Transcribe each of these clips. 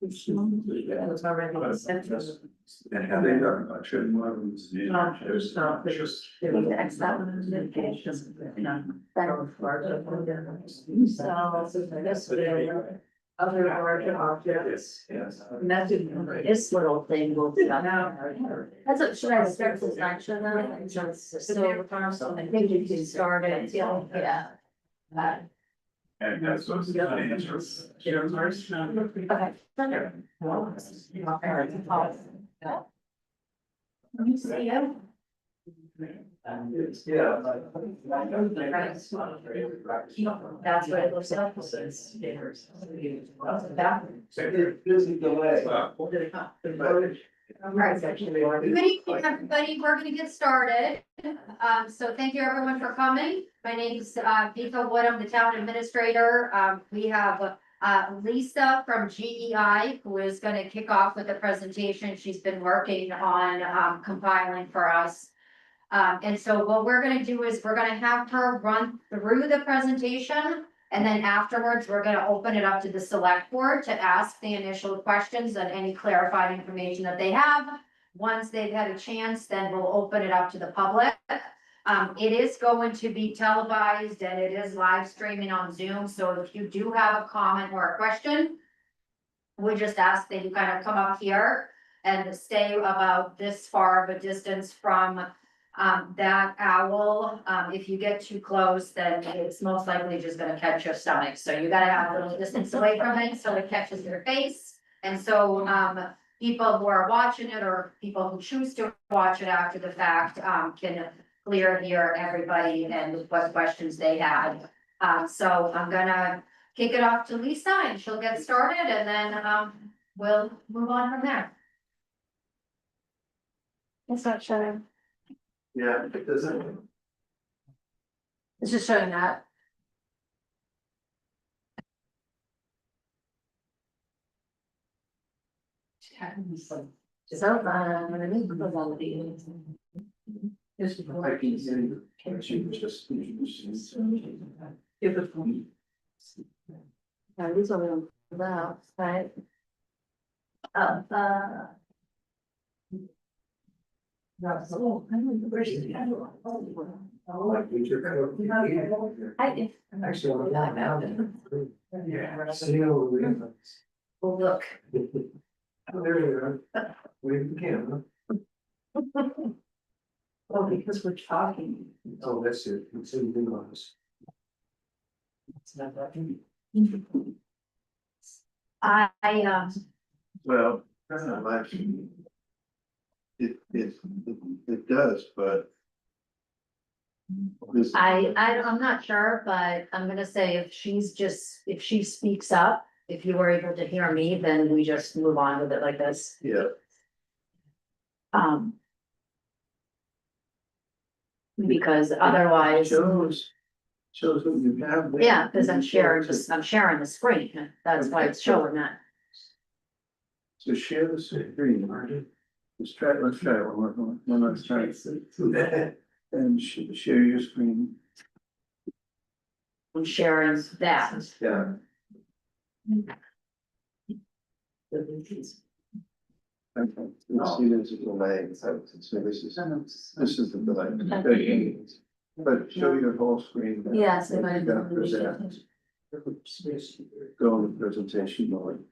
It's already sent us. And have they done, I shouldn't want to. There's the X that one is dedication. So this other larger objects. Yes. Method, this little thing will be up there. That's what, should I start this action then? So, I think you can start it, yeah. And that's what's the answer. Okay. Let me see you. Yeah. That's what it looks like. Busy delay. Alright. Good evening, everybody. We're gonna get started. So thank you everyone for coming. My name's Vika Wood. I'm the town administrator. We have Lisa from GEI, who is gonna kick off with the presentation she's been working on compiling for us. And so what we're gonna do is we're gonna have her run through the presentation. And then afterwards, we're gonna open it up to the select board to ask the initial questions and any clarified information that they have. Once they've had a chance, then we'll open it up to the public. It is going to be televised and it is live streaming on Zoom, so if you do have a comment or a question, we just ask that you kind of come up here and stay about this far of a distance from that owl. If you get too close, then it's most likely just gonna catch your stomach, so you gotta have a little distance away from it, so it catches your face. And so, people who are watching it, or people who choose to watch it after the fact, can clear hear everybody and what questions they had. So I'm gonna kick it off to Lisa, and she'll get started, and then, we'll move on from there. It's not showing. Yeah, it doesn't. It's just showing that. So, I need to put on the. Just before I can see. She was just. Give it for me. These are on that, right? Yeah. See you. Well, look. There you are. Wave the camera. Well, because we're talking. Oh, that's it. It's in the glass. Well, kind of like. It does, but. I'm not sure, but I'm gonna say if she speaks up, if you were able to hear me, then we just move on with it like this. Yeah. Because otherwise, Shows what you have. there. yeah, because I'm sharing the screen, that's why it's showing that. So share the screen, Marty. Let's try it one more, let's try it. And share your screen. I'm sharing that. Yeah. Okay, let's see, there's a delay, so this is the delay. Okay. But show your whole screen. Yes, You're if I- gonna present. Go on the presentation mode.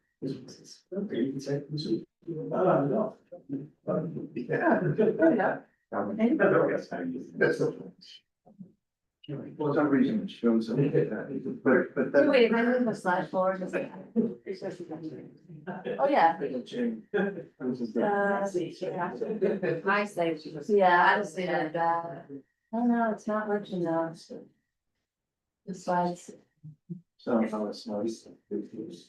For some reason it shows up, but that. Wait, am I moving the slide forward? Oh, yeah. I say, yeah, I was thinking that. Oh, no, it's not working now. The slides, So how it's nice. it's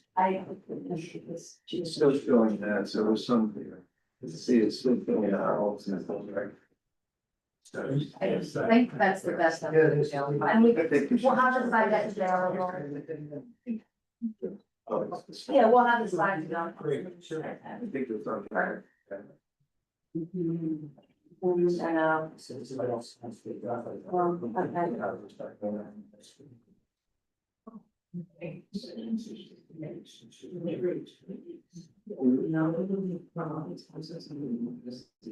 It's still showing that, so there's some there. See, it's still showing out. I think that's the best. of Yeah, it. it is. And we, I think we should- we'll have the slide that's available. Oh, it's- Yeah, we'll have the slides done. I think it's on. I know. You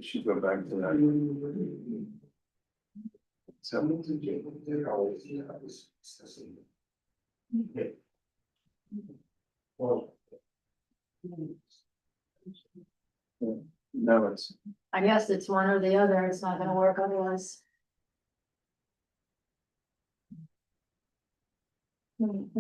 should go back to that. No, it's, I guess it's one or the other, it's not gonna work otherwise.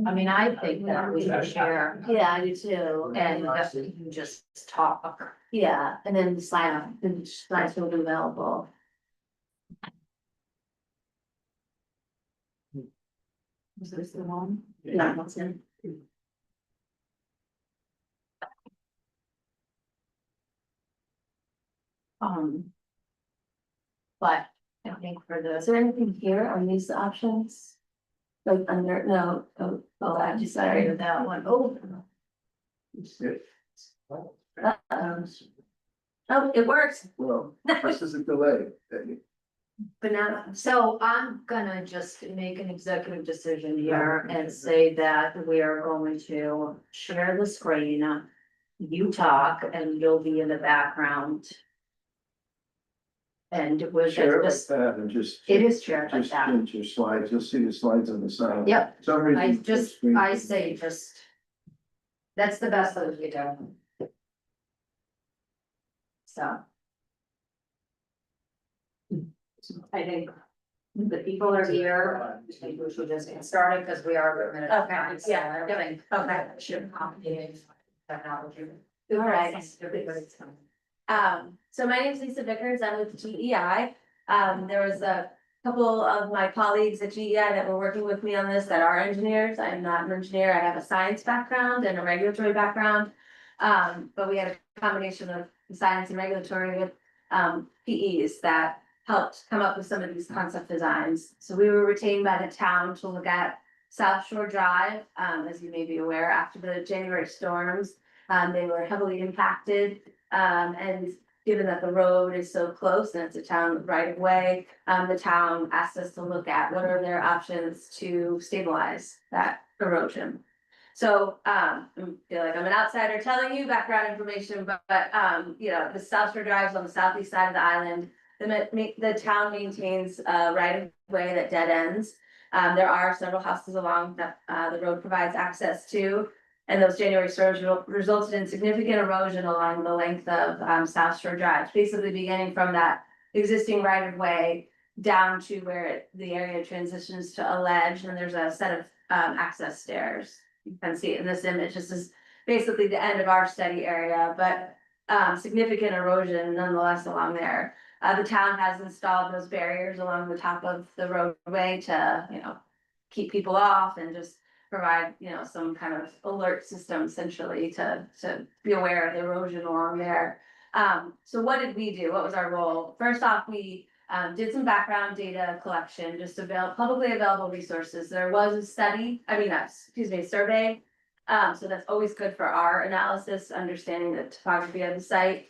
I mean, I think that we should share. Yeah, I do too, and that we can just talk. Yeah, and then the slides will be available. Was this the one? Yeah, that's it. Um. But I think for the, is there anything here on these options? Like under, no, I decided that one. Oh, oh, it works, well, this is a delay. but now, so I'm gonna just make an executive decision here and say that we are going to share the screen. You talk and you'll be in the background. And we're Share it like just, that and just. it is shared like Just that. change your slides, you'll see the slides on the side. Yep, For some reason, I the just, screen- I say just. That's the best that we do. So. I think the people are here, I think we should just get started because we are. Okay, yeah, okay. Should complicated technology. All right. So my name is Lisa Vickers, I'm with GEI. There was a couple of my colleagues at GEI that were working with me on this that are engineers. I'm not an engineer, I have a science background and a regulatory background. But we had a combination of science and regulatory with PEs that helped come up with some of these concept designs. So we were retained by the town to look at South Shore Drive, as you may be aware, after the January storms. They were heavily impacted, and given that the road is so close and it's a town right of way, the town asked us to look at what are their options to stabilize that erosion. So, I feel like I'm an outsider telling you background information, but, you know, the South Shore Drive is on the southeast side of the island. The town maintains a right of way that dead ends. There are several houses along that, the road provides access to. And those January storms resulted in significant erosion along the length of South Shore Drive, basically beginning from that existing right of way down to where the area transitions to a ledge, and there's a set of access stairs. You can see it in this image. This is basically the end of our study area, but significant erosion nonetheless along there. The town has installed those barriers along the top of the roadway to, you know, keep people off and just provide, you know, some kind of alert system essentially to be aware of the erosion along there. So what did we do? What was our role? First off, we did some background data collection, just publicly available resources. There was a study, survey. So that's always good for our analysis, understanding the topography of the site.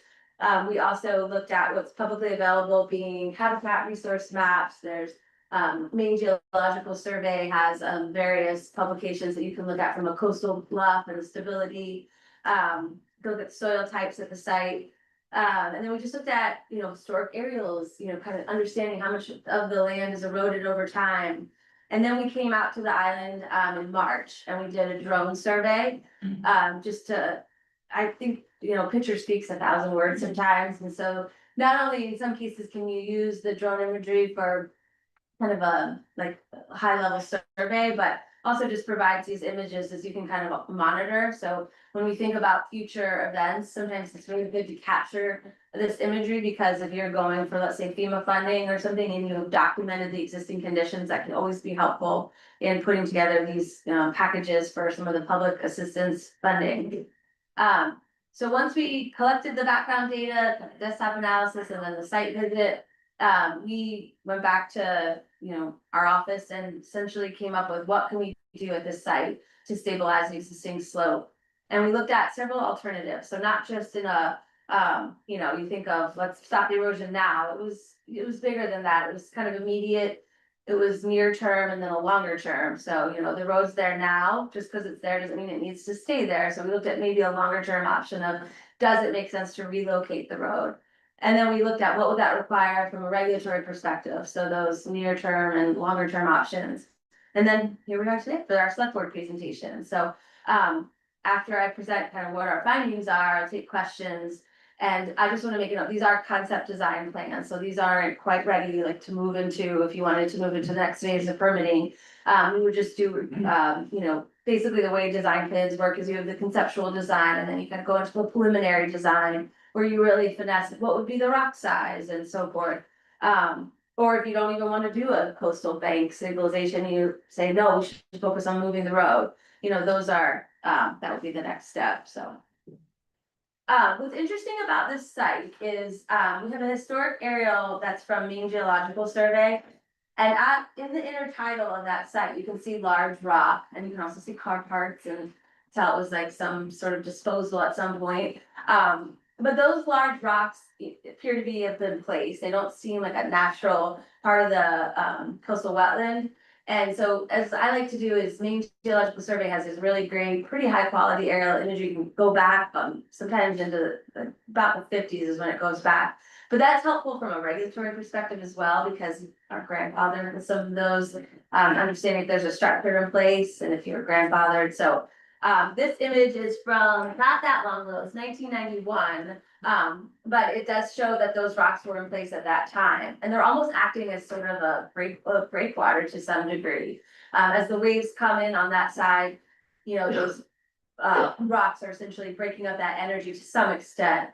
We also looked at what's publicly available, being habitat resource maps. There's Maine Geological Survey has various publications that you can look at from a coastal bluff and stability. Look at soil types at the site. And then we just looked at, you know, historic aerials, you know, kind of understanding how much of the land is eroded over time. And then we came out to the island in March and we did a drone survey. Just to, I think, you know, picture speaks 1,000 words sometimes. And so not only in some cases can you use the drone imagery for kind of a high level survey, but also just provides these images as you can kind of monitor. So when we think about future events, sometimes it's really good to capture this imagery, because if you're going for, let's say, FEMA funding or something and you have documented the existing conditions, that can always be helpful in putting together these packages for some of the public assistance funding. So once we collected the background data, desktop analysis, and then the site visit, we went back to, you know, our office and essentially came up with what can we do at this site to stabilize the existing slope. And we looked at several alternatives. So not just in a, you know, you think of let's stop the erosion now. It was bigger than that. It was kind of immediate. it was near term and then a longer term. So, you know, the road's there now, just because it's there doesn't mean it needs to stay there. So we looked at maybe a longer term option of, does it make sense to relocate the road? And then we looked at what would that require from a regulatory perspective, so those near term and longer term options. And then here we are today for our select board presentation. So, after I present kind of what our findings are, I'll take questions. And I just want to make it up, these are concept design plans, so these aren't quite ready, like to move into, if you wanted to move into the next phase of permitting. We would just do, you know, basically the way design plans work is you have the conceptual design, and then you kind of go into the preliminary design, where you really finesse what would be the rock size and so forth. Or if you don't even want to do a coastal bank stabilization, you say, no, we should focus on moving the road. You know, those are, that would be the next step, so. What's interesting about this site is, we have a historic aerial that's from Maine Geological Survey. And in the inner title of that site, you can see large rock, and you can also see car parts and tell it was like some sort of disposal at some point. But those large rocks appear to be have been placed. They don't seem like a natural part of the coastal wetland. And so, as I like to do, is Maine Geological Survey has this really great, pretty high quality aerial imagery. You can go back sometimes into about the 50s is when it goes back. But that's helpful from a regulatory perspective as well, because our grandfather and some of those, understanding if there's a structure in place and if you're grandfathered. So this image is from not that long ago, it's 1991. But it does show that those rocks were in place at that time, and they're almost acting as sort of a breakwater to some degree. As the waves come in on that side, you know, those rocks are essentially breaking up that energy to some extent.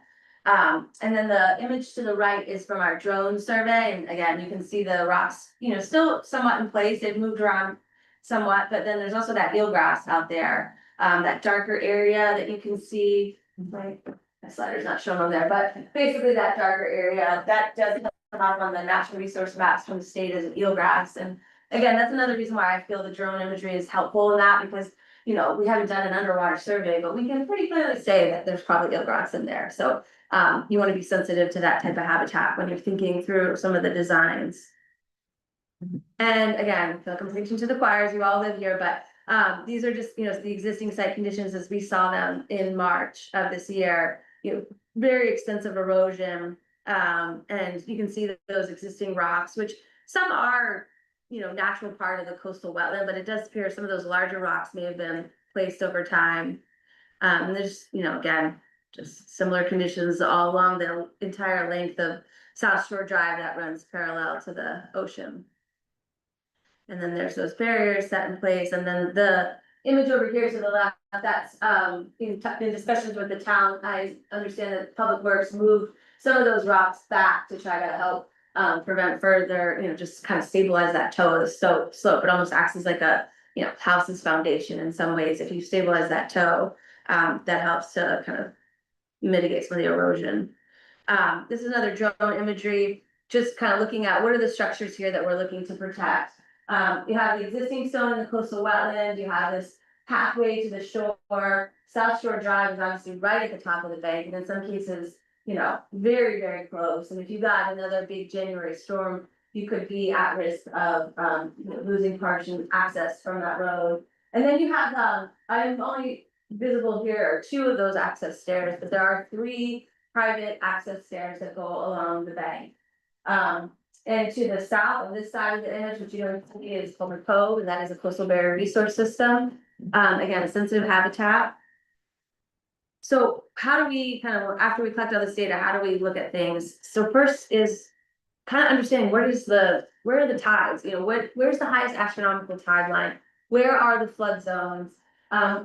And then the image to the right is from our drone survey, and again, you can see the rocks, you know, still somewhat in place. They've moved around somewhat, but then there's also that eelgrass out there, that darker area that you can see, right? My slider's not shown on there, but basically that darker area, that does come up on the natural resource maps from the state as an eelgrass. And again, that's another reason why I feel the drone imagery is helpful in that, because, you know, we haven't done an underwater survey, but we can pretty clearly say that there's probably eelgrass in there. So you want to be sensitive to that type of habitat when you're thinking through some of the designs. And again, I feel like I'm preaching to the choirs, you all live here, but these are just, you know, the existing site conditions as we saw them in March of this year. You know, very extensive erosion, and you can see that those existing rocks, which some are, you know, natural part of the coastal wetland, but it does appear some of those larger rocks may have been placed over time. And there's, you know, again, just similar conditions all along the entire length of South Shore Drive that runs parallel to the ocean. And then there's those barriers set in place, and then the image over here to the left, that's in discussions with the town. I understand that Public Works moved some of those rocks back to try to help prevent further, you know, just kind of stabilize that toe of the slope. It almost acts as like a, you know, house's foundation in some ways. If you stabilize that toe, that helps to kind of mitigate some of the erosion. This is another drone imagery, just kind of looking at what are the structures here that we're looking to protect. You have the existing stone in the coastal wetland, you have this pathway to the shore. South Shore Drive is obviously right at the top of the bank, and in some cases, you know, very, very close. And if you got another big January storm, you could be at risk of you know, losing partial access from that road. And then you have, I'm only visible here are two of those access stairs, but there are three private access stairs that go along the bank. And to the south on this side of the image, which you don't see, is Fulmer Cove, and that is a coastal barrier resource system. Again, a sensitive habitat. So how do we kind of, after we collect all this data, how do we look at things? So first is kind of understanding where are the tides? You know, where's the highest astronomical tide line? Where are the flood zones?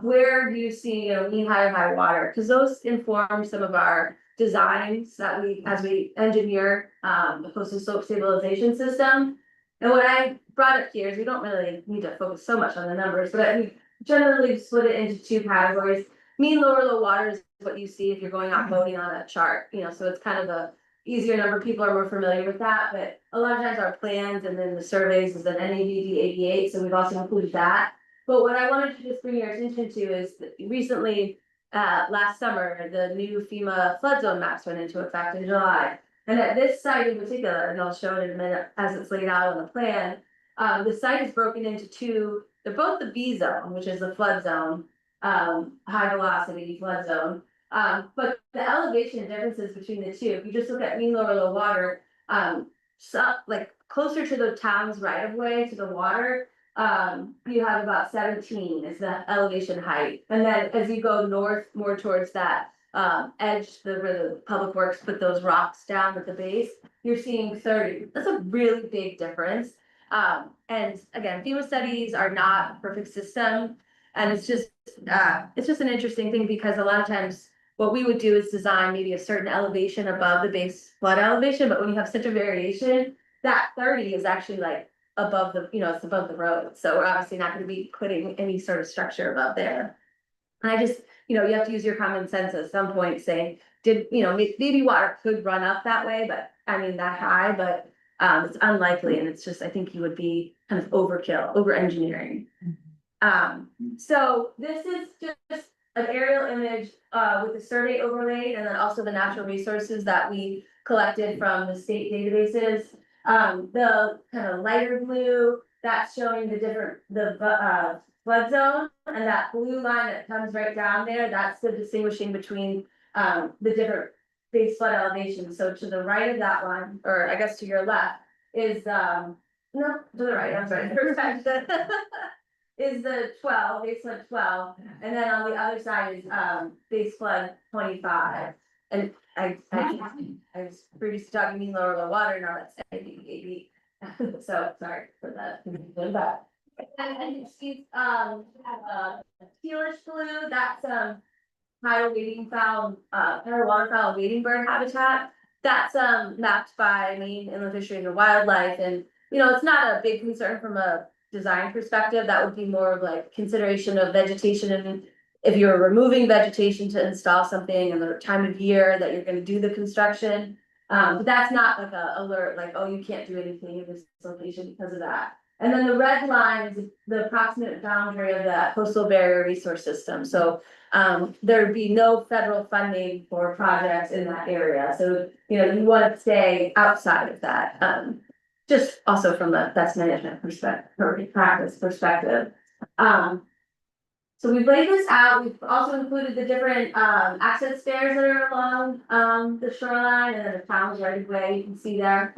Where do you see, you know, mean high or high water? Because those inform some of our designs that as we engineer the coastal slope stabilization system. And what I brought up here is we don't really need to focus so much on the numbers, but we generally split it into two categories. Mean lower low water is what you see if you're going out boating on a chart, you know, so it's kind of a easier number. People are more familiar with that, but a lot of times our plans and then the surveys is an NAVD 88, so we've also included that. But what I wanted to just bring your attention to is that recently, last summer, the new FEMA flood zone maps went into effect in July. And at this site in particular, and I'll show it in a minute as it's laid out on the plan, The site is broken into two, they're both the B zone, which is the flood zone, high velocity flood zone. But the elevation differences between the two, if you just look at mean lower low water, so like closer to the town's right of way to the water, you have about 17 is the elevation height. And then as you go north, more towards that edge, where the public works put those rocks down at the base, you're seeing 30. That's a really big difference. And again, FEMA studies are not a perfect system. And it's just an interesting thing because a lot of times what we would do is design maybe a certain elevation above the base flood elevation, but when you have such a variation, that 30 is actually like above the, it's above the road. So we're obviously not gonna be putting any sort of structure above there. And I just, you have to use your common sense at some point saying, maybe water could run up that way, but I mean that high, but it's unlikely, and it's just, I think you would be kind of overkill, over engineering. So this is just an aerial image with the survey overlaid and then also the natural resources that we collected from the state databases. The kind of lighter blue, that's showing the flood zone, and that blue line that comes right down there, that's the distinguishing between the different base flood elevations. So to the right of that one, or I guess to your left, is no, to the right, I'm sorry, is the 12, base flood 12, and then on the other side is base flood 25. And I was previously talking mean lower low water, now that's 80. So sorry for that. And you see tealish blue, that's tidal wading fowl, tidal waterfowl wading bird habitat. That's mapped by Maine Inland Fisheries and Wildlife, and it's not a big concern from a design perspective. That would be more of like consideration of vegetation, and if you're removing vegetation to install something and the time of year that you're going to do the construction. But that's not like a alert, like, oh, you can't do anything in this location because of that. And then the red line is the approximate boundary of that coastal barrier resource system. So there'd be no federal funding for projects in that area. So, you want to stay outside of that. Just also from a best management perspective or practice perspective. So we've laid this out. We've also included the different access stairs that are along the shoreline and then the town's right of way, you can see there.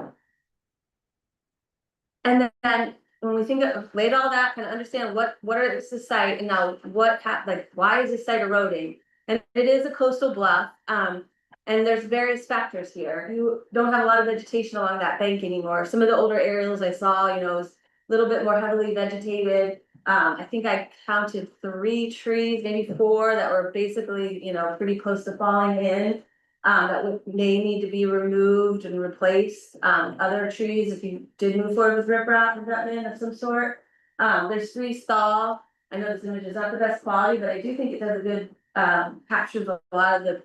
And then when we think of laid all that, kind of understand what is the site and now why is the site eroding? And it is a coastal bluff. And there's various factors here. You don't have a lot of vegetation along that bank anymore. Some of the older aerials I saw, was a little bit more heavily vegetated. I think I counted 3 trees, maybe 4 that were basically, pretty close to falling in. That may need to be removed and replaced. Other trees, if you did move forward with riprap of some sort. There's 3 stall. I know this image is not the best quality, but I do think it does a good captures a lot of the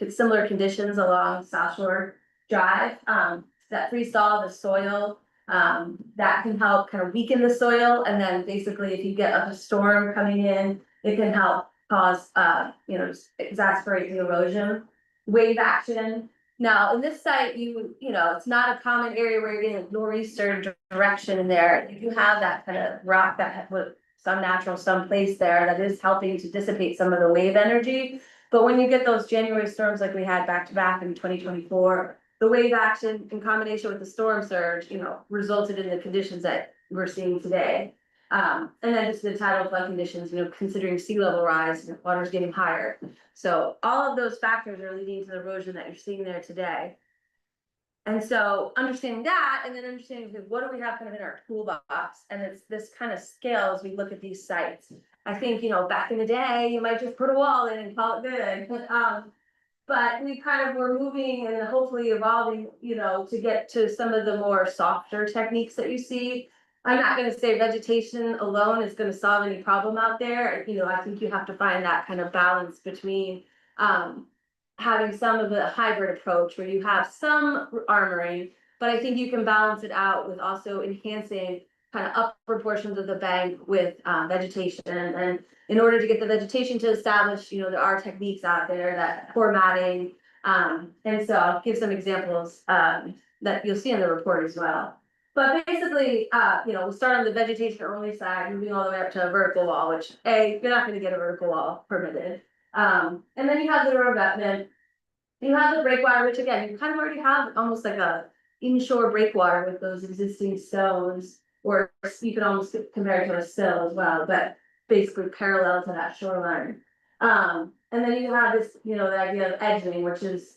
similar conditions along South Shore Drive. That freestall, the soil, that can help kind of weaken the soil. And then basically if you get a storm coming in, it can help cause, exacerbate the erosion. Wave action. Now, in this site, it's not a common area where you're getting a nor'easter direction in there. You have that kind of rock that with some natural, some place there that is helping to dissipate some of the wave energy. But when you get those January storms like we had back to back in 2024, the wave action in combination with the storm surge, resulted in the conditions that we're seeing today. And then just the tidal flood conditions, considering sea level rise, water's getting higher. So all of those factors are leading to the erosion that you're seeing there today. And so understanding that, and then understanding what do we have kind of in our toolbox, and it's this kind of scale as we look at these sites. I think, back in the day, you might just put a wall in and call it good. But we kind of were moving and hopefully evolving, to get to some of the more softer techniques that you see. I'm not going to say vegetation alone is going to solve any problem out there. I think you have to find that kind of balance between having some of the hybrid approach where you have some armoring, but I think you can balance it out with also enhancing kind of upper portions of the bank with vegetation. And in order to get the vegetation to establish, there are techniques out there that formatting. And so I'll give some examples that you'll see in the report as well. But basically, we start on the vegetation only side, moving all the way up to a vertical wall, which you're not gonna get a vertical wall permitted. And then you have the revetment. You have the breakwater, which again, you kind of already have almost like a inshore breakwater with those existing stones. Or you could almost compare it to a sill as well, but basically parallel to that shoreline. And then you have this, the idea of edging,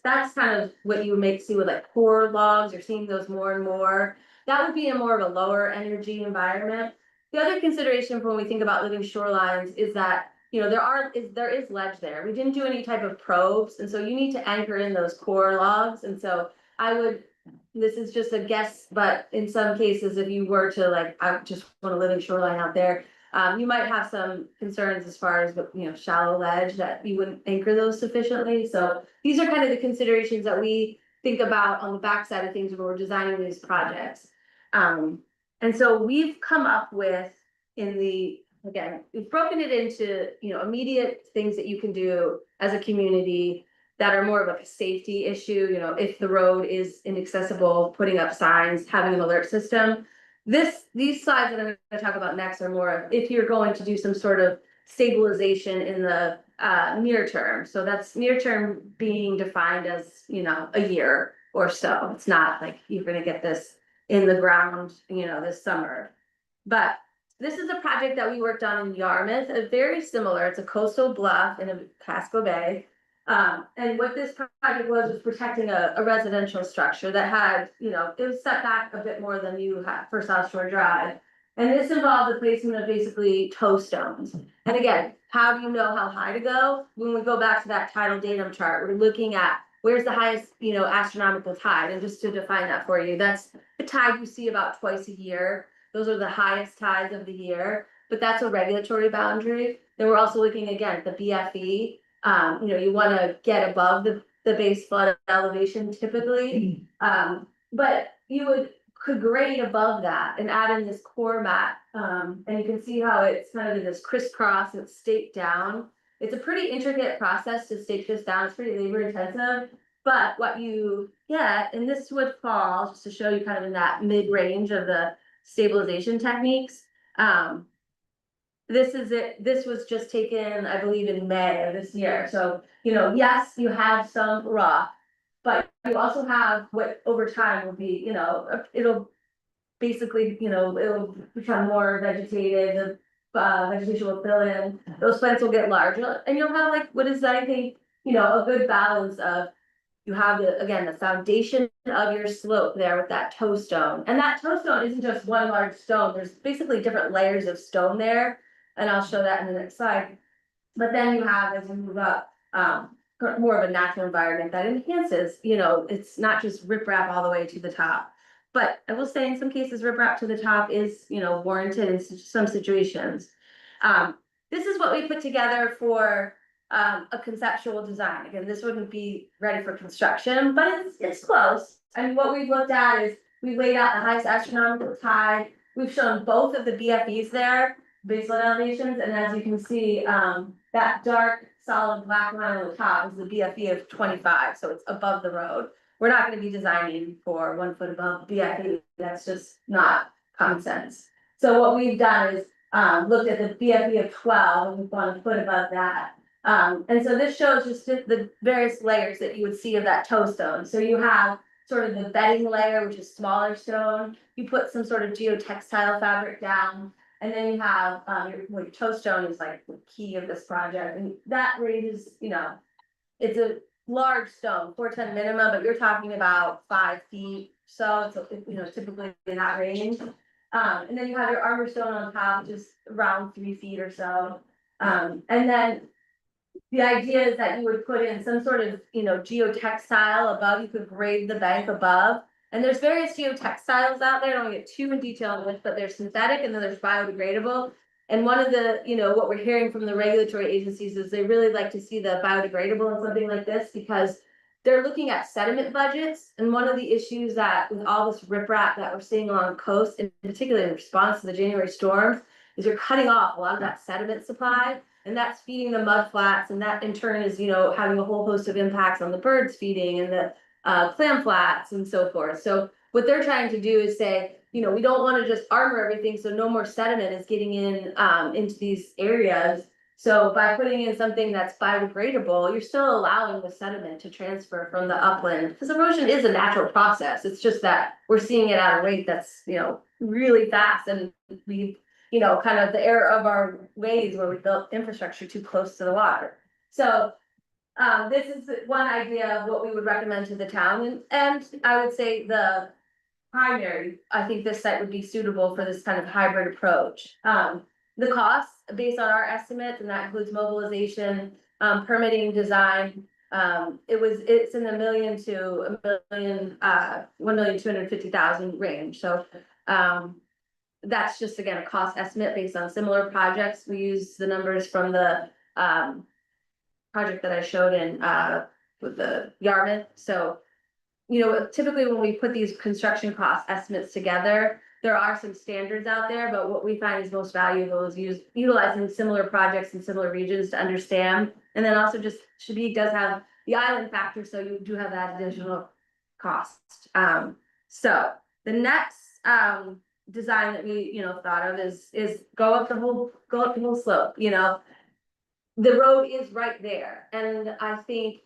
that's kind of what you may see with like core logs, you're seeing those more and more. That would be a more of a lower energy environment. The other consideration for when we think about living shorelines is that, there is ledge there. We didn't do any type of probes, and so you need to anchor in those core logs, and so this is just a guess, but in some cases, if you were to I just want to live in shoreline out there, you might have some concerns as far as, shallow ledge that you wouldn't anchor those sufficiently. So these are kind of the considerations that we think about on the backside of things when we're designing these projects. And so we've come up with we've broken it into, immediate things that you can do as a community that are more of like a safety issue, if the road is inaccessible, putting up signs, having an alert system. These slides that I'm gonna talk about next are more of if you're going to do some sort of stabilization in the near term. So that's near term being defined as, a year or so. It's not like you're gonna get this in the ground, this summer. But this is a project that we worked on in Yarmouth, very similar. It's a coastal bluff in a Casco Bay. And what this project was protecting a residential structure that had, it was set back a bit more than you had for South Shore Drive. And this involved the placement of basically toe stones. And again, how do you know how high to go? When we go back to that tidal datum chart, we're looking at where's the highest, astronomical tide. And just to define that for you, that's the tide you see about twice a year. Those are the highest tides of the year, but that's a regulatory boundary. Then we're also looking again at the BFE. You want to get above the base flood elevation typically. But you could grade above that and add in this core mat. And you can see how it's kind of in this crisscross, it's staked down. It's a pretty intricate process to stake this down. It's pretty labor intensive. But what you get, and this would fall just to show you kind of in that mid-range of the stabilization techniques. This is it. This was just taken, I believe, in May of this year. So, yes, you have some rock, but you also have what over time will be, it'll basically, it'll become more vegetated. The vegetation will fill in. Those plants will get larger, and you'll have what is that? I think, a good balance of. You have the foundation of your slope there with that toe stone. And that toe stone isn't just one large stone. There's basically different layers of stone there. And I'll show that in the next slide. But then you have, as you move up, more of a natural environment that enhances, it's not just riprap all the way to the top. But I will say in some cases, riprap to the top is, warranted in some situations. This is what we put together for a conceptual design. Again, this wouldn't be ready for construction, but it's close. And what we've looked at is we've laid out the highest astronomical tide. We've shown both of the BFEs there, baseline elevations, and as you can see, that dark solid black line on the top is the BFE of 25, so it's above the road. We're not going to be designing for 1 foot above BFE. That's just not common sense. So what we've done is looked at the BFE of 12, and we've gone a foot above that. And so this shows just the various layers that you would see of that toe stone. So you have sort of the bedding layer, which is smaller stone. You put some sort of geotextile fabric down, and then you have your toe stone is like the key of this project, and that ranges, it's a large stone, 410 minimum, but you're talking about 5 feet. So it's typically in that range. And then you have your armor stone on top, just around 3 feet or so. And then the idea is that you would put in some sort of, geotextile above. You could grade the bank above. And there's various geotextiles out there. I don't want to get too in detail on this, but there's synthetic and then there's biodegradable. And one of the, what we're hearing from the regulatory agencies is they really like to see the biodegradable in something like this because they're looking at sediment budgets. And one of the issues that with all this riprap that we're seeing along the coast, in particular in response to the January storms, is you're cutting off a lot of that sediment supply. And that's feeding the mud flats, and that in turn is, having a whole host of impacts on the birds feeding and the clam flats and so forth. So what they're trying to do is say, you know, we don't wanna just armor everything, so no more sediment is getting in, into these areas. So by putting in something that's biodegradable, you're still allowing the sediment to transfer from the upland, because erosion is a natural process, it's just that we're seeing it at a rate that's, you know, really fast, and we, you know, kind of the error of our ways where we built infrastructure too close to the water. So this is one idea of what we would recommend to the town, and I would say the primary, I think this site would be suitable for this kind of hybrid approach. The costs, based on our estimates, and that includes mobilization, permitting, design. It's in the million to $1,250,000 range, so, that's just again, a cost estimate based on similar projects. We use the numbers from the, project that I showed in, with the Yarmouth, so. You know, typically when we put these construction cost estimates together, there are some standards out there, but what we find is most valuable is utilizing similar projects in similar regions to understand. And then also just Shabik does have the island factor, so you do have that additional cost. So the next design that we, you know, thought of is go up the whole slope, you know. The road is right there, and I think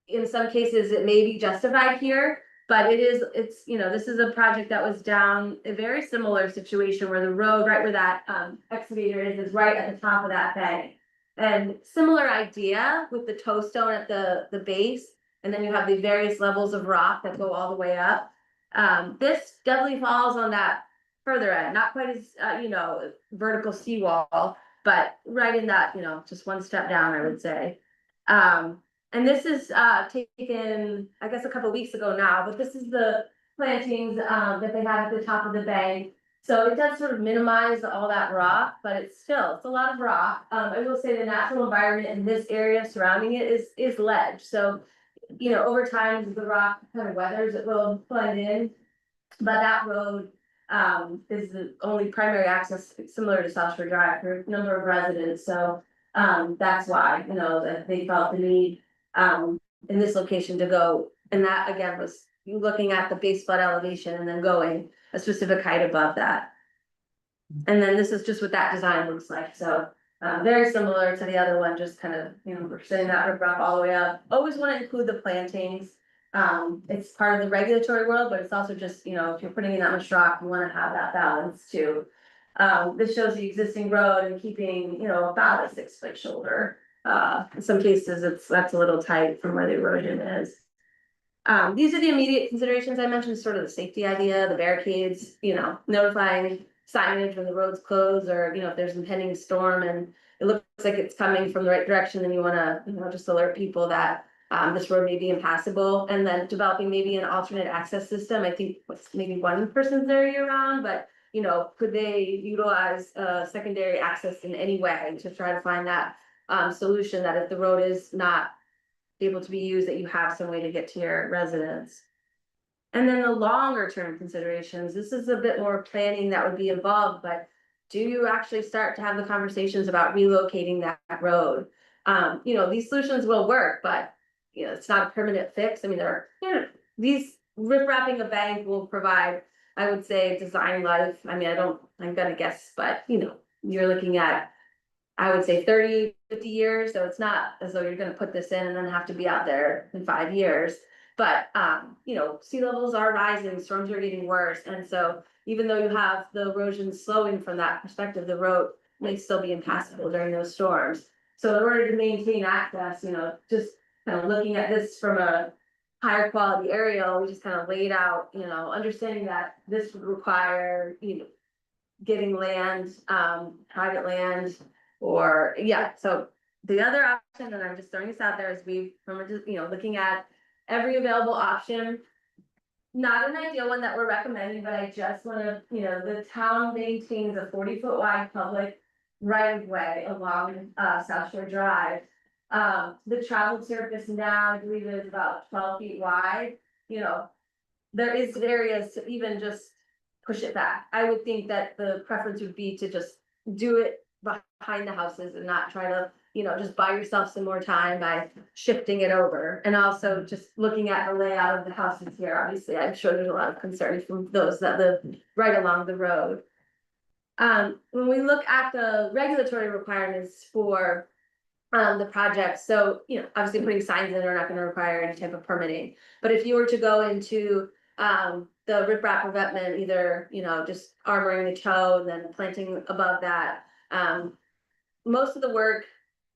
in some cases it may be justified here, but it's, you know, this is a project that was down a very similar situation where the road, right where that excavator is right at the top of that bank. And similar idea with the toe stone at the base, and then you have the various levels of rock that go all the way up. This definitely falls on that further end, not quite as, you know, vertical seawall, but right in that, you know, just one step down, I would say. And this is taken, I guess, a couple weeks ago now, but this is the plantings that they have at the top of the bank. So it does sort of minimize all that rock, but it's a lot of rock. I will say the natural environment in this area surrounding it is ledge. So, you know, over time, as the rock kind of weathers, it will blend in. But that road is the only primary access, similar to South Shore Drive, for a number of residents. So that's why, you know, that they felt the need in this location to go, and that again was looking at the base flood elevation and then going a specific height above that. And then this is just what that design looks like, so very similar to the other one, just kind of, you know, we're setting that riprap all the way up. Always want to include the plantings. It's part of the regulatory world, but it's also just, you know, if you're putting in that much rock, you want to have that balance too. This shows the existing road and keeping, you know, about a 6-foot shoulder. In some cases, that's a little tight from where the erosion is. These are the immediate considerations I mentioned, sort of the safety idea, the barricades, you know, notifying signage when the road's closed, or, you know, if there's impending storm and it looks like it's coming from the right direction, then you wanna, you know, just alert people that this road may be impassable, and then developing maybe an alternate access system. I think maybe one person's there year round, but you know, could they utilize secondary access in any way to try to find that solution, that if the road is not able to be used, that you have some way to get to your residence. And then the longer term considerations, this is a bit more planning that would be involved, but do you actually start to have the conversations about relocating that road? You know, these solutions will work, but you know, it's not a permanent fix. I mean, these rip-wrapping a bank will provide, I would say, design life. I mean, I'm gonna guess, but you know, you're looking at, I would say 30, 50 years. So it's not as though you're gonna put this in and then have to be out there in 5 years. But you know, sea levels are rising, storms are getting worse. And so even though you have the erosion slowing from that perspective, the road may still be impassable during those storms. So in order to maintain access, you know, just kind of looking at this from a higher quality aerial, we just kind of laid out, you know, understanding that this would require, you know, getting land, private land, or, yeah, so the other option, and I'm just throwing this out there, is you know, looking at every available option. Not an ideal one that we're recommending, but I just wanna, you know, the town maintains a 40-foot wide public right of way along South Shore Drive. The traveled surface now, I believe, is about 12 feet wide, you know. There is areas to even just push it back. I would think that the preference would be to just do it behind the houses and not try to just buy yourself some more time by shifting it over. And also just looking at the layout of the houses here, obviously, I'm sure there's a lot of concern from those that live right along the road. When we look at the regulatory requirements for the project, so, obviously putting signs in are not gonna require any type of permitting. But if you were to go into, the riprap revetment, either, just armoring the toe and then planting above that, most of the work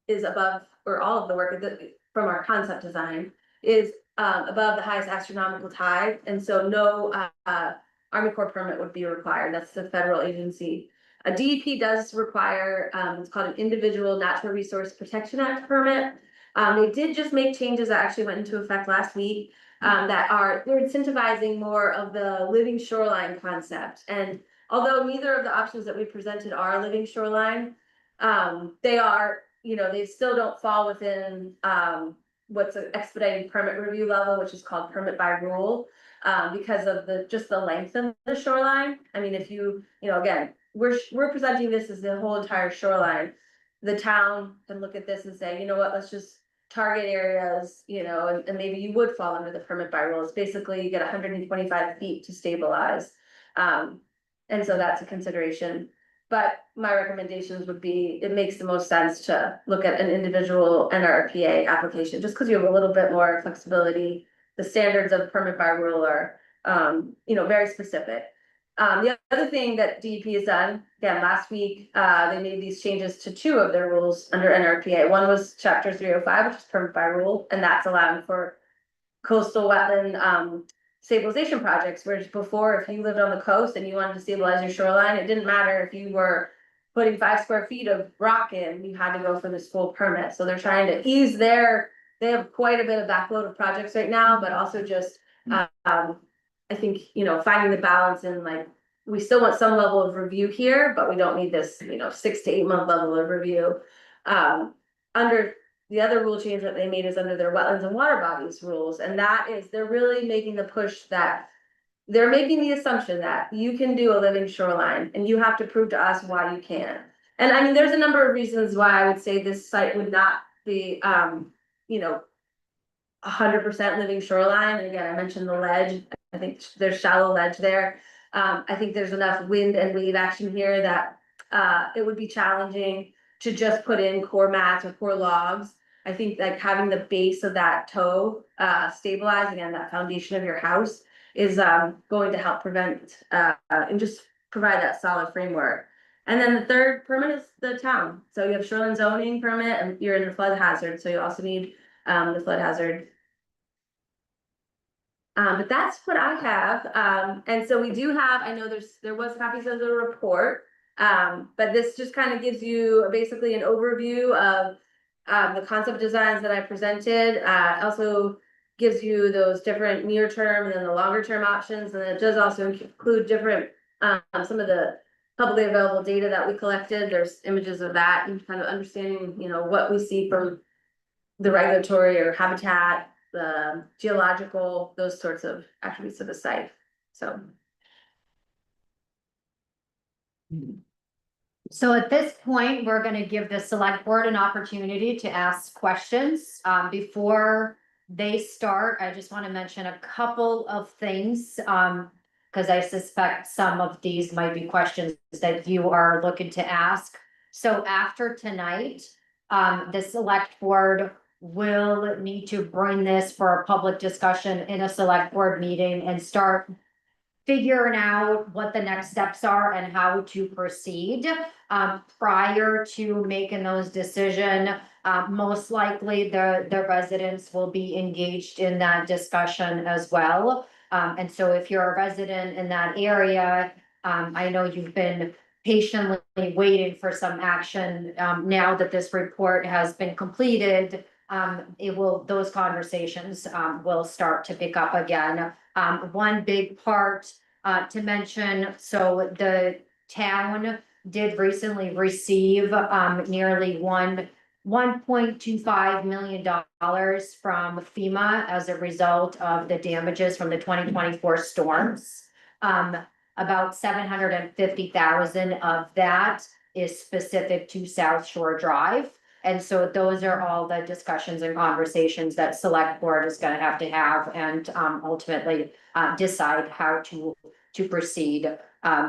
is above, or all of the work from our concept design is, above the highest astronomical tide, and so no, Army Corps permit would be required, that's the federal agency. A DEP does require, it's called an Individual Natural Resource Protection Act permit. They did just make changes that actually went into effect last week, they're incentivizing more of the living shoreline concept. And although neither of the options that we presented are living shoreline, they are, they still don't fall within, what's an expedited permit review level, which is called permit by rule, because of just the length of the shoreline. I mean, if again, we're presenting this as the whole entire shoreline. The town can look at this and say, you know what, let's just target areas, and maybe you would fall under the permit by rules. Basically, you get 125 feet to stabilize. And so that's a consideration. But my recommendations would be, it makes the most sense to look at an individual NRPA application, just because you have a little bit more flexibility. The standards of permit by rule are, very specific. The other thing that DEP has done, again, last week, they made these changes to 2 of their rules under NRPA. One was chapter 305, which is permit by rule, and that's allowing for coastal wetland, stabilization projects, whereas before, if you lived on the coast and you wanted to stabilize your shoreline, it didn't matter if you were putting 5 square feet of rock in, you had to go for this full permit. So they're trying to ease they have quite a bit of backload of projects right now, but also just, I think, finding the balance in, like, we still want some level of review here, but we don't need this, 6 to 8 month level of review. Under the other rule change that they made is under their wetlands and water bodies rules, and that is, they're really making the push that they're making the assumption that you can do a living shoreline and you have to prove to us why you can. And I mean, there's a number of reasons why I would say this site would not be, 100% living shoreline. And again, I mentioned the ledge. I think there's shallow ledge there. I think there's enough wind and wave action here that it would be challenging to just put in core mats or core logs. I think like having the base of that toe stabilized, again, that foundation of your house is going to help prevent and just provide that solid framework. And then the third permit is the town. So you have shoreline zoning permit and you're in the flood hazard. So you also need the flood hazard. But that's what I have. And so we do have, I know there was copies of the report. But this just kind of gives you basically an overview of the concept designs that I presented. Also gives you those different near term and then the longer term options. And it does also include different some of the publicly available data that we collected. There's images of that and kind of understanding, what we see from the regulatory or habitat, the geological, those sorts of attributes of the site. So. So at this point, we're gonna give the select board an opportunity to ask questions. Before they start, I just want to mention a couple of things. Because I suspect some of these might be questions that you are looking to ask. So after tonight, the select board will need to bring this for a public discussion in a select board meeting and start figuring out what the next steps are and how to proceed. Prior to making those decisions, most likely the residents will be engaged in that discussion as well. And so if you're a resident in that area, I know you've been patiently waiting for some action. Now that this report has been completed, those conversations will start to pick up again. One big part to mention, so the town did recently receive nearly $1.25 million from FEMA as a result of the damages from the 2024 storms. About 750,000 of that is specific to South Shore Drive. And so those are all the discussions and conversations that select board is gonna have to have and ultimately decide how to proceed.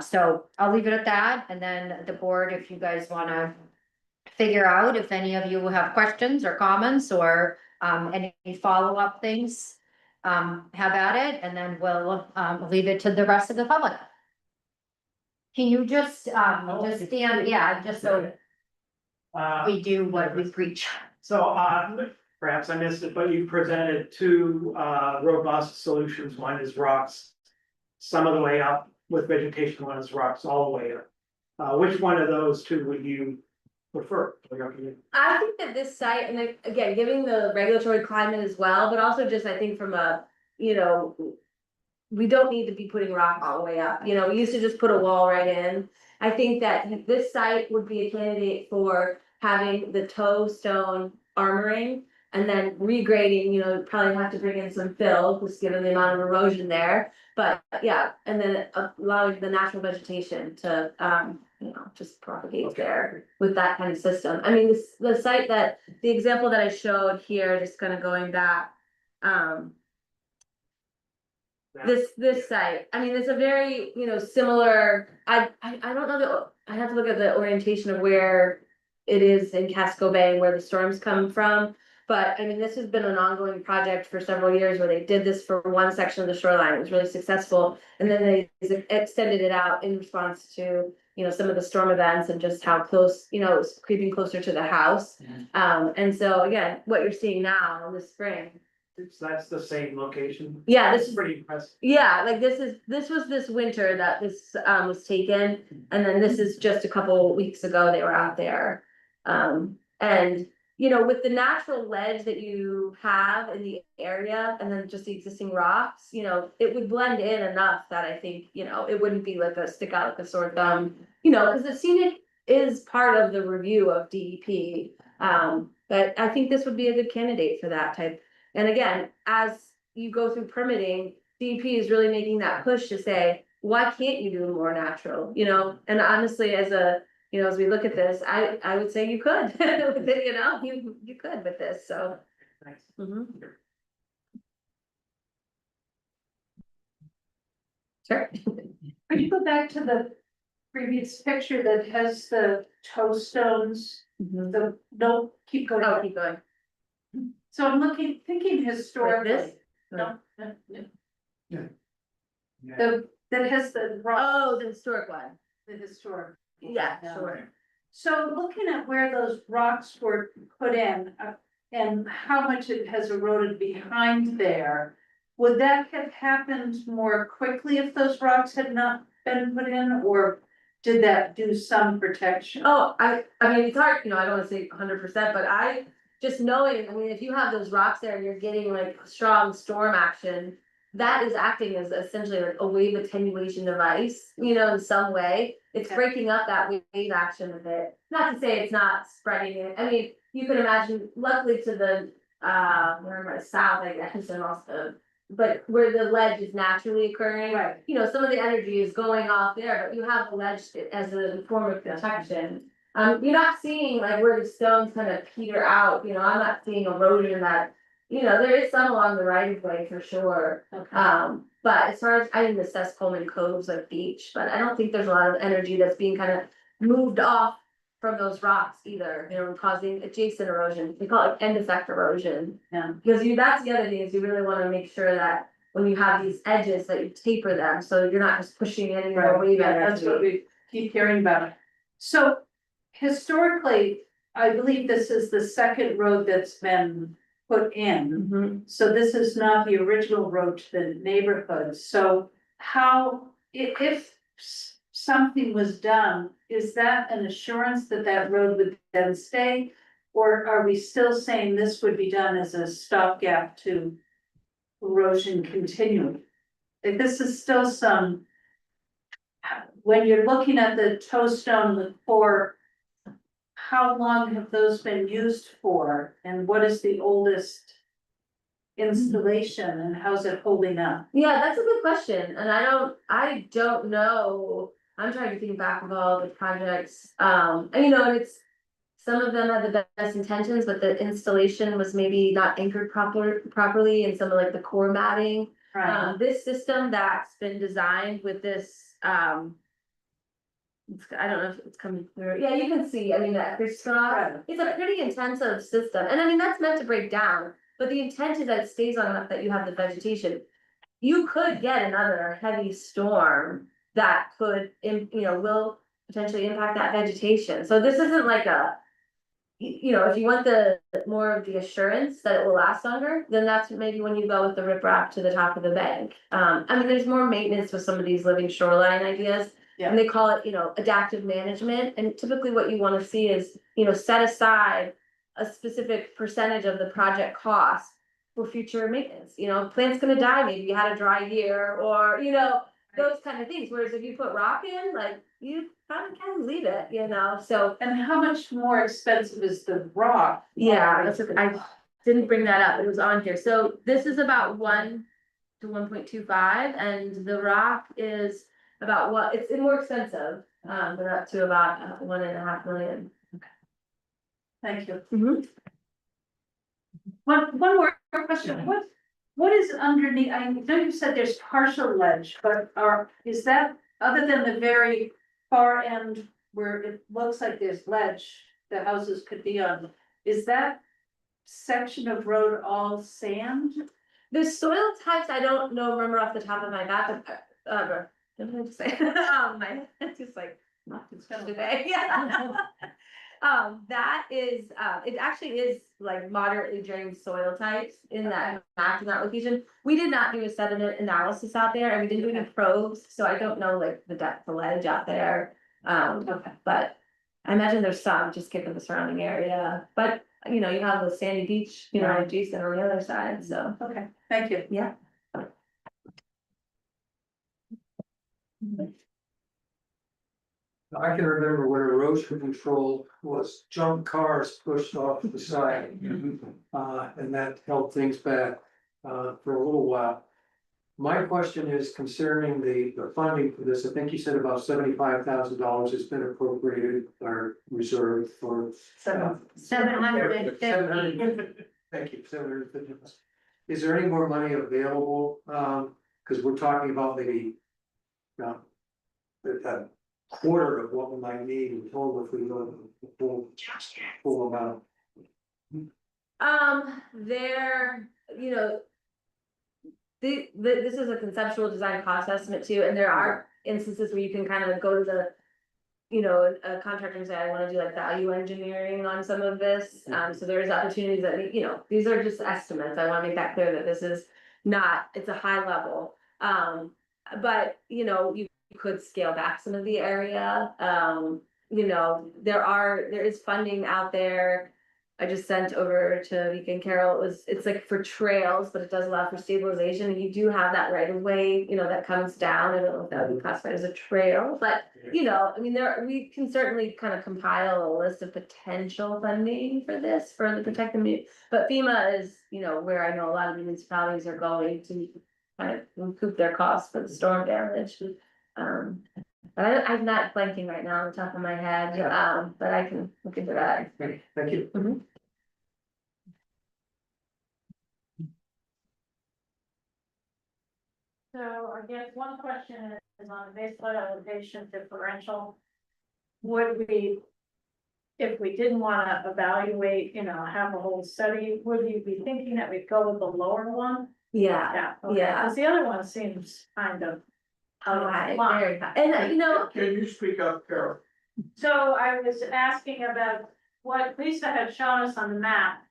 So I'll leave it at that, and then the board, if you guys wanna figure out if any of you have questions or comments or any follow-up things, have at it, and then we'll leave it to the rest of the public. Can you just stand, yeah, just so we do what we preach. So, perhaps I missed it, but you presented two, robust solutions. One is rocks some of the way up with vegetation, one is rocks all the way up. Which one of those two would you prefer? I think that this site, and like, again, giving the regulatory climate as well, but also just, I think from a, you know. We don't need to be putting rock all the way up, you know, we used to just put a wall right in. I think that this site would be a candidate for having the toe stone armoring. And then regrading, you know, probably have to bring in some fill, just given the amount of erosion there, but yeah, and then allowing the natural vegetation to, you know, just propagate there with that kind of system. I mean, the site that, the example that I showed here, just kind of going back. This site, I mean, it's a very, you know, similar, I don't know I have to look at the orientation of where it is in Casco Bay and where the storms come from. But I mean, this has been an ongoing project for several years where they did this for one section of the shoreline. It was really successful. And then they extended it out in response to, you know, some of the storm events and just how close, you know, it was creeping closer to the house. And so again, what you're seeing now in the spring. That's the same location. Yeah, this That's is, pretty impressive. yeah, like this was this winter that this was taken, and then this is just a couple weeks ago they were out there. And you know, with the natural ledge that you have in the area and then just the existing rocks, you know, it would blend in enough that I think, you know, it wouldn't be like a stick out like a sore thumb, you know, because the scenic is part of the review of DEP. But I think this would be a good candidate for that type. And again, as you go through permitting, DEP is really making that push to say, why can't you do more natural, you know? And honestly, as a, you know, as we look at this, I would say you could, you know, you could with this, so. Thanks. Mhm. Sure. Could you go back to the previous picture that has the toe stones, the, no, keep going. Oh, keep going. So I'm thinking Like historically. this? No, Yeah. that has the rock, Oh, the historic one. the historic. Yeah, sure. So looking at where those rocks were put in, and how much it has eroded behind there. Would that have happened more quickly if those rocks had not been put in, or did that do some protection? Oh, I mean, it's hard, you know, I don't wanna say 100%, but I, just knowing, I mean, if you have those rocks there and you're getting like strong storm action. That is acting as essentially like a wave attenuation device, you know, in some way. It's Okay. breaking up that wave action a bit. Not to say it's not spreading it. I mean, you can imagine, luckily to the, where am I, south, I guess, and also. But where the ledge is naturally occurring. Right. You know, some of the energy is going off there, but you have the ledge as a form of protection. You're not seeing like where the stones kind of peter out, you know, I'm not seeing erosion that. You know, there is some along the right of way for sure. Okay. But as far as, I didn't assess Coleman Coves like beach, but I don't think there's a lot of energy that's being kind of moved off. From those rocks either, you know, causing adjacent erosion, we call it end effect erosion. Yeah. Because that's the other thing, is you really wanna make sure that when you have these edges that you taper them, so you're not just pushing any more wave Yeah, that's what energy. we keep hearing about. So historically, I believe this is the second road that's been put in. Mhm. So this is not the original road to the neighborhood, so how, if something was done, is that an assurance that that road would then stay? Or are we still saying this would be done as a stopgap to erosion continuing? If this is still some. When you're looking at the toe stone, the core. How long have those been used for, and what is the oldest installation, and how's it holding up? Yeah, that's a good question, and I don't know, I'm trying to think back of all the projects, and you know, and it's. some of them had the best intentions, but the installation was maybe not anchored properly and some of like the core matting. This system that's been designed with this, I don't know if it's coming through. Yeah, you can see, I mean, that crisscross, Right. it's a pretty intensive system. And I mean, that's meant to break down. But the intent is that it stays long enough that you have the vegetation. You could get another heavy storm that could, will potentially impact that vegetation. So this isn't like a, if you want the more of the assurance that it will last longer, then that's maybe when you go with the riprap to the top of the bank. I mean, there's more maintenance with some of these living shoreline ideas. And they call it, adaptive management. And typically what you want to see is, set aside a specific percentage of the project cost for future maintenance. Plant's gonna die, maybe you had a dry year, or, those kind of things. Whereas if you put rock in, like, you kind of can leave it, so. And how much more expensive is the rock? Yeah, I didn't bring that up, it was on here. So this is about 1 to 1.25, and the rock is about it's more expensive, but up to about 1.5 million. Thank you. Mhm. One more question, what is underneath, I know you said there's partial ledge, but is that, other than the very far end where it looks like there's ledge, the houses could be on, is that section of road all sand? The soil types, I don't know, remember off the top of my head, but, what did I just say? My head's just like, not today, yeah. That is, it actually is like moderately drained soil types in that map in that location. We did not do a sediment analysis out there, and we didn't do any probes, so I don't know like the depth of ledge out there. But I imagine there's some, just given the surrounding area, but you have the sandy beach, adjacent on the other side, so. Okay, thank you. Yeah. I can remember when erosion control was junk cars pushed off the side. And that held things back, for a little while. My question is concerning the funding for this. I think you said about $75,000 has been appropriated or reserved for. 750. 750. Thank you, 750. Is there any more money available? Because we're talking about maybe, a quarter of what we might need in total if we go the full amount. This is a conceptual design cost estimate too, and there are instances where you can kind of go to the. A contractor and say, I wanna do like value engineering on some of this, so there's opportunities that, these are just estimates, I wanna make that clear that this is not, it's a high level. But, you could scale back some of the area, there is funding out there. I just sent over to Vika and Carol, it's like for trails, but it does allow for stabilization, and you do have that right of way, that comes down. I don't know if that would be classified as a trail, but, we can certainly kind of compile a list of potential funding for this, for the protect the, but FEMA is, where I know a lot of municipalities are going to kind of recoup their costs for the storm damage. But I'm not blanking right now on the top of my head, but I can look into that. Thank you. Mhm. So I guess one question is on the base flood elevation differential. Would we, if we didn't wanna evaluate, have a whole study, would you be thinking that we'd go with the lower one? Yeah, Okay, yeah. cause the other one seems kind of. High, very high. And Can you speak up, Carol? So I was asking about what Lisa had shown us on the map.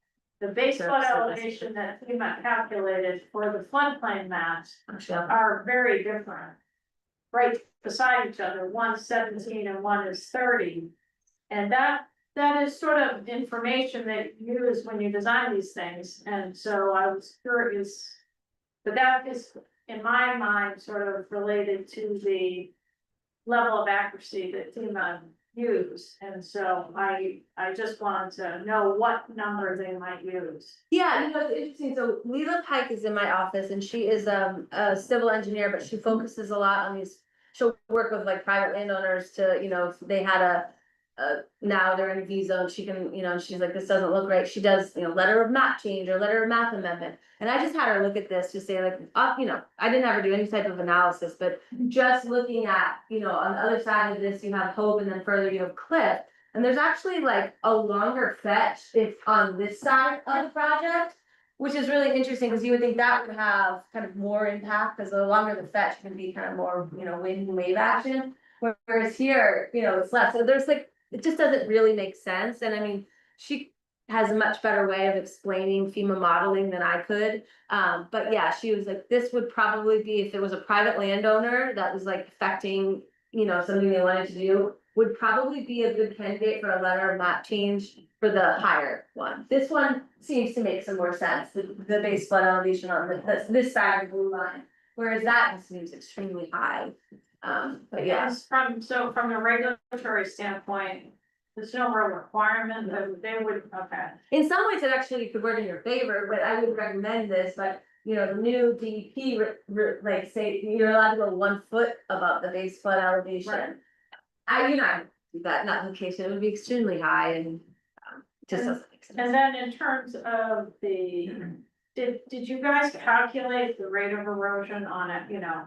The base Sure, flood so elevation that FEMA calculated for the floodplain maps actually, are very different. Right beside each other, one's 17 and one is 30. And that is sort of information that you use when you design these things, and so I was curious. But that is, in my mind, sort of related to the level of accuracy that FEMA use, and so I just wanted to know what number they might use. yeah, it's interesting. So Leela Pike is in my office, and she is a civil engineer, but she focuses a lot on these. She'll work with like private landowners to, if they had now they're in a V zone, she can, you know, she's like, this doesn't look right, she does, you know, letter of map change or letter of map amendment. And I just had her look at this to say like, you know, I didn't have her do any type of analysis, but just looking at, you know, on the other side of this, you have Hope and then further you have Cliff. And there's actually like a longer fetch if on this side of the project. Which is really interesting, because you would think that would have kind of more impact, because the longer the fetch can be kind of more, you know, wind and wave action. Whereas here, you know, it's less, so there's like, it just doesn't really make sense, and I mean, she has a much better way of explaining FEMA modeling than I could. But yeah, she was like, this would probably be, if it was a private landowner that was like affecting, you know, something they wanted to do, would probably be a good candidate for a letter of map change for the higher one. This one seems to make some more sense, the base flood elevation on this side of the blue line, whereas that seems extremely high. But yeah. Yes, so from the regulatory standpoint, there's no real requirement that they would, okay. In some ways, it actually could work in your favor, but I would recommend this, but you know, the new DEP, like say, you're allowed to go 1 foot above the base flood elevation. Right. You know, that application would be extremely high and just doesn't make sense. And then in terms of the, did you guys calculate the rate of erosion on it, you know,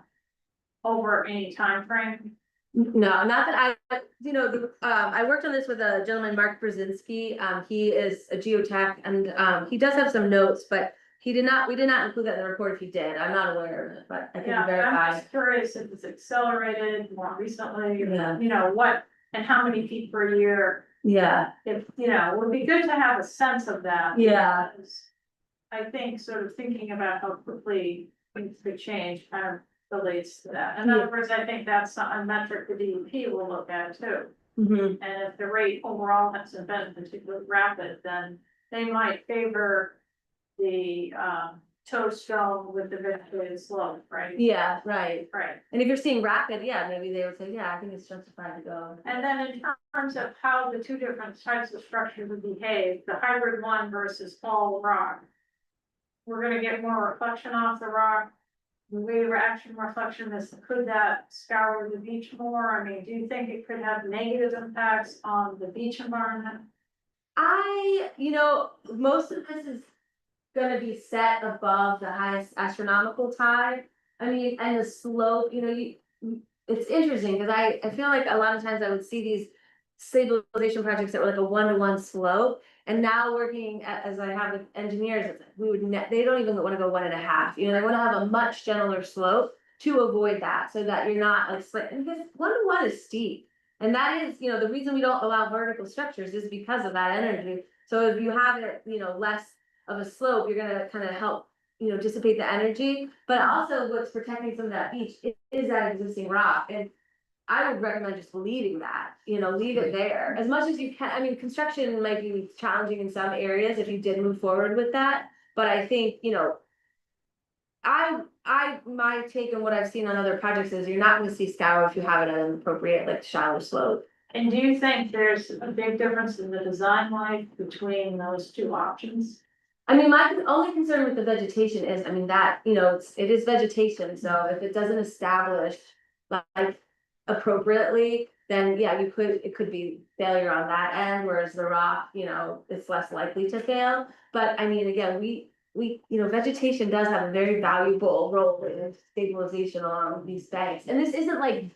over any time frame? No, not that I, you know, I worked on this with a gentleman, Mark Brzezinski. He is a geotech and, he does have some notes, but we did not include that in the report if he did. I'm not aware of it, but I can Yeah, I'm verify. just curious if it's accelerated more recently, Yeah. you know, what, and how many feet per year, Yeah, if, you know, it would be good to have a sense of that. yeah, because I think sort of thinking about how quickly things could change kind of relates to that. In other words, I think that's a metric the DEP will look at too. mhm, And if the rate overall hasn't been particularly rapid, then they might favor the toe stone with the vegetated slope, right? yeah, right. Right. And if you're seeing rapid, yeah, maybe they would say, yeah, I think it's justified to go. And then in terms of how the two different types of structure would behave, the hybrid one versus all rock. We're gonna get more reflection off the rock. The wave action reflection is, could that scour the beach more? I mean, do you think it could have negative impacts on the beach environment? You know, most of this is gonna be set above the highest astronomical tide. I mean, and the slope, you know, it's interesting, cause I feel like a lot of times I would see these stabilization projects that were like a 1-to-1 slope. And now working as I have with engineers, it's like they don't even wanna go 1.5, you know, they wanna have a much gentler slope to avoid that, so that you're not like split, because 1-to-1 is steep. And that is, you know, the reason we don't allow vertical structures is because of that energy. So if you have it, you know, less of a slope, you're gonna kind of help, you know, dissipate the energy. But also what's protecting some of that beach is that existing rock. And I would recommend just leaving that, you know, leave it there as much as you can. I mean, construction might be challenging in some areas if you did move forward with that. But I think, you know, my take on what I've seen on other projects is you're not gonna see scour if you have it at an appropriate, like shallow slope. And do you think there's a big difference in the design life between those two options? I mean, my only concern with the vegetation is, I mean, that, you know, it is vegetation, so if it doesn't establish like appropriately, then yeah, it could be failure on that end, whereas the rock, you know, it's less likely to fail. But I mean, again, you know, vegetation does have a very valuable role in stabilization along these banks, and this isn't like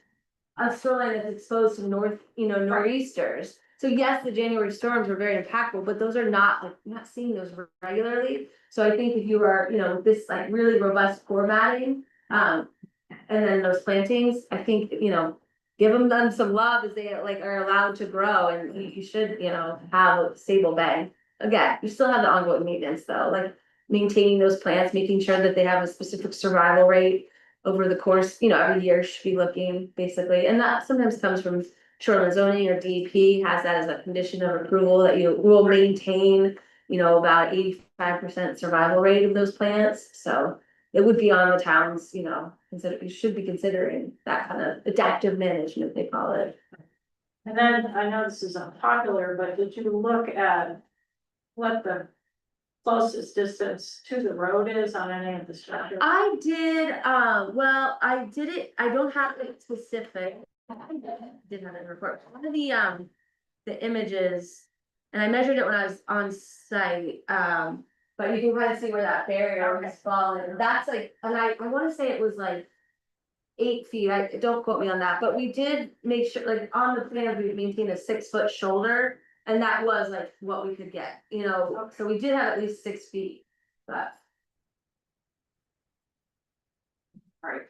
a shoreline that's exposed to nor'easters. So yes, the January storms were very impactful, but those are not, like, you're not seeing those regularly. So I think if you are, you know, this like really robust formatting, and then those plantings, I think, you know, give them some love as they like are allowed to grow, and you should, you know, have a stable bank. Again, you still have the ongoing maintenance though, like maintaining those plants, making sure that they have a specific survival rate over the course, you know, every year should be looking basically, and that sometimes comes from shoreline zoning, or DEP has that as a condition of approval that you will maintain, you know, about 85% survival rate of those plants, so it would be on the towns, you know, you should be considering that kind of adaptive management, they call it. And then I know this is unpopular, but did you look at what the closest distance to the road is on any of the structures? I did, well, I did it, I don't have it specific. I didn't have it in the report. One of the the images. And I measured it when I was on site, but you can kind of see where that barrier has fallen, that's like, and I wanna say it was like. 8 feet, don't quote me on that, but we did make sure, like, on the plan, we maintained a 6 foot shoulder. And that was like what we could get, you know, so we did have at least 6 feet, but. Right.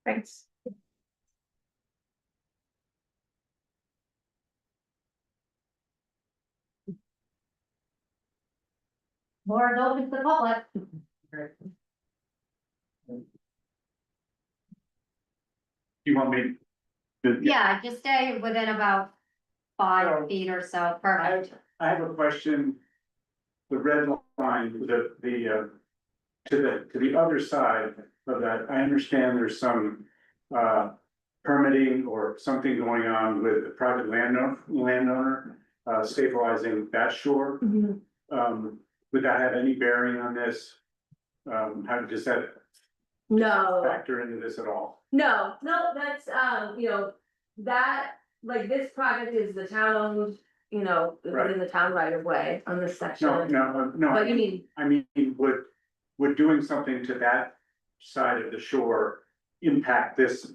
Thanks. More open to the public. You want me to? Yeah, just stay within about 5 feet or so, perfect. I have a question. The red line, to the other side of that, I understand there's some permitting or something going on with the private landowner stabilizing that shore. Would that have any bearing on this? How does that No, factor into this at all? no, that's, you know, that, like, this project is the town owned, you know, within the town right of way on this section. No. But you mean, I mean, would doing something to that side of the shore impact this,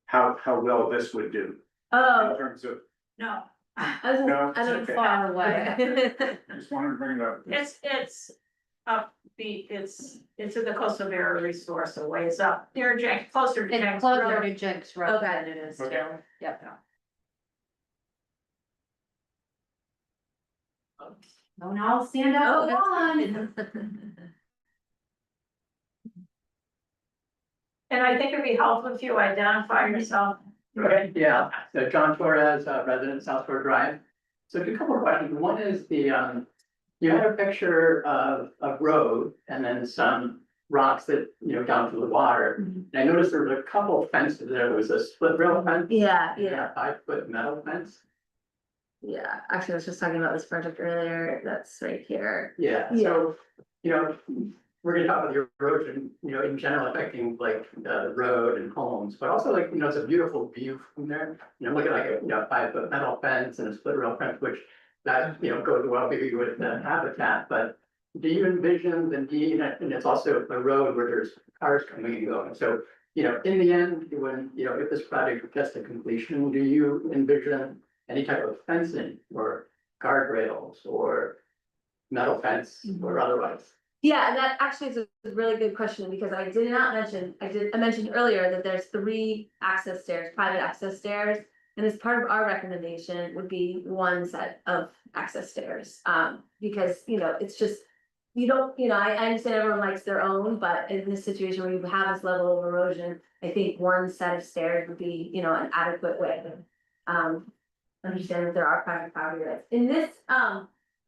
how well this would do? In oh, terms of, No, I No, don't it's okay. Far away. just wanted to bring it up. it's upbeat, it's in the coastal area resource a ways up, near Jenks, closer to It's Jenks closer Road. to Jenks Road Okay. than it is Okay. to, yep. Oh, now stand up, Oh, come on. And I think it'd be helpful if you identify yourself. Okay, yeah, so John Torres, resident South Shore Drive. So a couple of questions. One is you had a picture of a road and then some rocks that, you know, down to the water. And I noticed there was a couple of fences there. There was a split rail fence. yeah, and a 5 foot metal fence. yeah, actually, I was just talking about this project earlier, that's right here. Yeah, so, you know, we're gonna talk about the erosion, you know, in general affecting like the road and homes, but also like, you know, it's a beautiful view from there. You know, look at like a, 5 foot metal fence and a split rail fence, which that, you know, goes well maybe with the habitat, but do you envision the need, and it's also a road where there's cars coming and going, so, you know, in the end, when, you know, if this project gets to completion, do you envision any type of fencing or guardrails or metal fence or otherwise? Yeah, and that actually is a really good question, because I did not mention, I mentioned earlier that there's 3 access stairs, private access stairs. And as part of our recommendation would be 1 set of access stairs, because, you know, it's just. You don't, you know, I understand everyone likes their own, but in this situation where you have this level of erosion, I think 1 set of stairs would be, you know, an adequate way to. Understand that there are private property rights. In this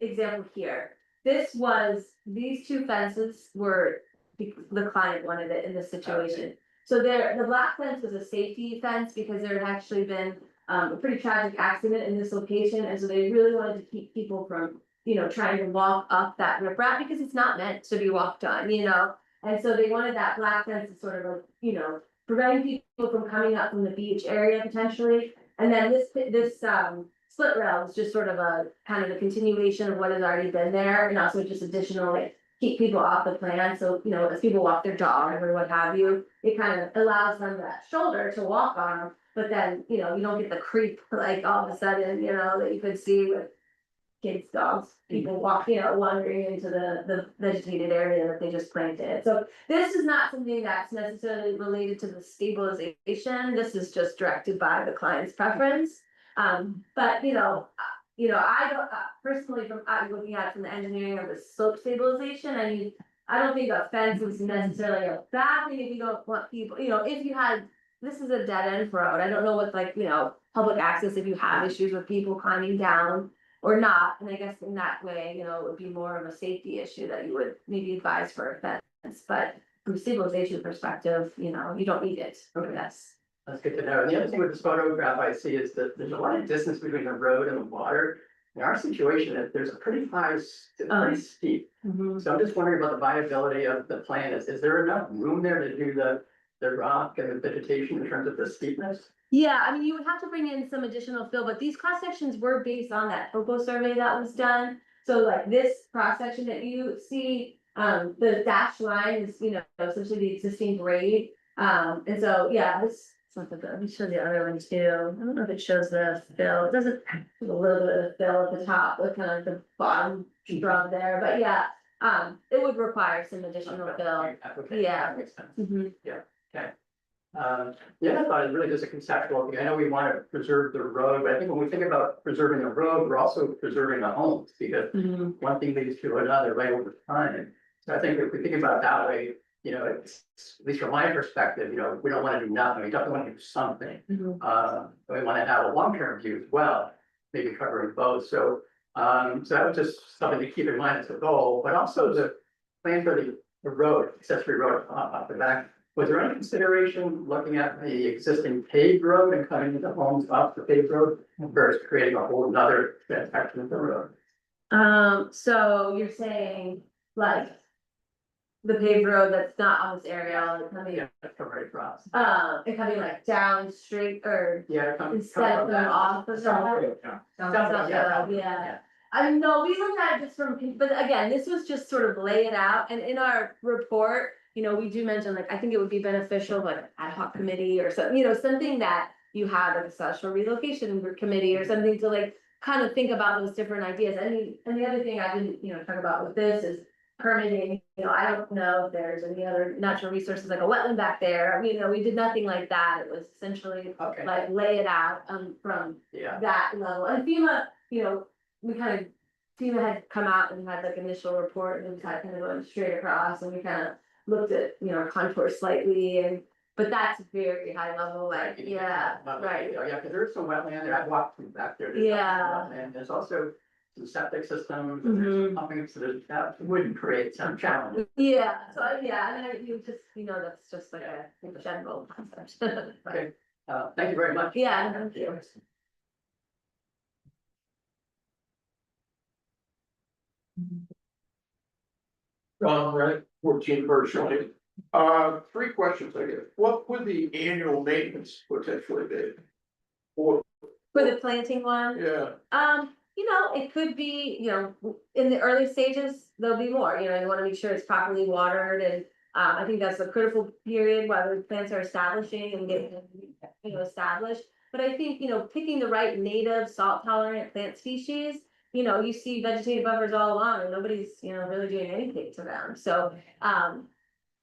example here, these 2 fences were, the client wanted it in this situation. So the black fence was a safety fence because there had actually been a pretty tragic accident in this location, and so they really wanted to keep people from, you know, trying to walk up that riprap because it's not meant to be walked on, you know? And so they wanted that black fence to sort of like, you know, preventing people from coming up from the beach area potentially. And then this split rail is just sort of a kind of a continuation of what has already been there, and also just additional, like, keep people off the plan, so, you know, as people walk their dog or what have you, it kind of allows them that shoulder to walk on, but then, you know, you don't get the creep, like, all of a sudden, you know, that you could see with kids, dogs, people walking, you know, wandering into the vegetated area that they just planted. So this is not something that's necessarily related to the stabilization, this is just directed by the client's preference. But, you know, I don't, personally, from, looking at it from the engineering of the slope stabilization, I mean, I don't think a fence is necessarily a bad thing if you don't want people, you know, if you had, this is a dead end road, I don't know what, like, you know, public access, if you have issues with people climbing down or not, and I guess in that way, you know, it would be more of a safety issue that you would maybe advise for a fence, but from a stabilization perspective, you know, you don't need it for this. That's good to know. And the other thing with this photograph I see is that there's a lot of distance between the road and the water. In our situation, there's a pretty high, pretty steep. So I'm just wondering about the viability of the plan. Is there enough room there to do the rock and the vegetation in terms of the steepness? Yeah, I mean, you would have to bring in some additional fill, but these cross sections were based on that topo survey that was done. So like this cross section that you see, the dashed line is, you know, essentially the existing grade. And so, yeah, this, it's not the, let me show the other one too. I don't know if it shows the fill. It doesn't, there's a little bit of fill at the top, like kind of the bottom drop there, but yeah, it would require some additional fill. Okay, Yeah. that makes sense. Mhm. Yeah, I thought it really just a conceptual thing. I know we want to preserve the road, but I think when we think about preserving the road, we're also preserving the homes because Mhm. one thing leads to another right over time. So I think if we think about it that way, you know, it's, at least from my perspective, you know, we don't want to do nothing. We definitely want to do something. Mhm. We want to have a long-term view as well, maybe covering both. So, so that was just something to keep in mind as a goal, but also the plan for the road, accessory road off the back. Was there any consideration looking at the existing paved road and cutting the homes off the paved road versus creating a whole nother section of the road? So you're saying like the paved road that's not on this area, like coming, Yeah, that's right across. it coming like down straight or Yeah. come instead of from going that. off the side? Yeah. I know, we looked at it just from, but again, this was just sort of lay it out, and in our report, you know, we do mention, like, I think it would be beneficial, like, ad hoc committee or something, you know, something that you have like a social relocation committee or something to like, kind of think about those different ideas, and the other thing I didn't, you know, talk about with this is permitting, you know, I don't know if there's any other natural resources like a wetland back there, I mean, you know, we did nothing like that, it was essentially Okay, like lay it out, from yeah, that level, and FEMA, you know, we kind of, FEMA had come out and had like initial report and we kind of going straight across and we kind of looked at, you know, contours slightly and, but that's very high level, like, yeah, right. Yeah, because there's some wetland there, I've walked through back there. And there's also some septic systems, and there's pumping, so that would create some challenge. Yeah, so, yeah, I mean, you just, you know, that's just like a general concept. Okay, thank you very much. Yeah, thank you. Right, 14 virtually. 3 questions, I guess. What would the annual maintenance potentially be? Or, For the planting one? yeah, You know, it could be, you know, in the early stages, there'll be more, you know, you wanna make sure it's properly watered and. I think that's a critical period while the plants are establishing and getting, you know, established. But I think, you know, picking the right native salt tolerant plant species, you know, you see vegetative buffers all along and nobody's, you know, really doing anything to them, so,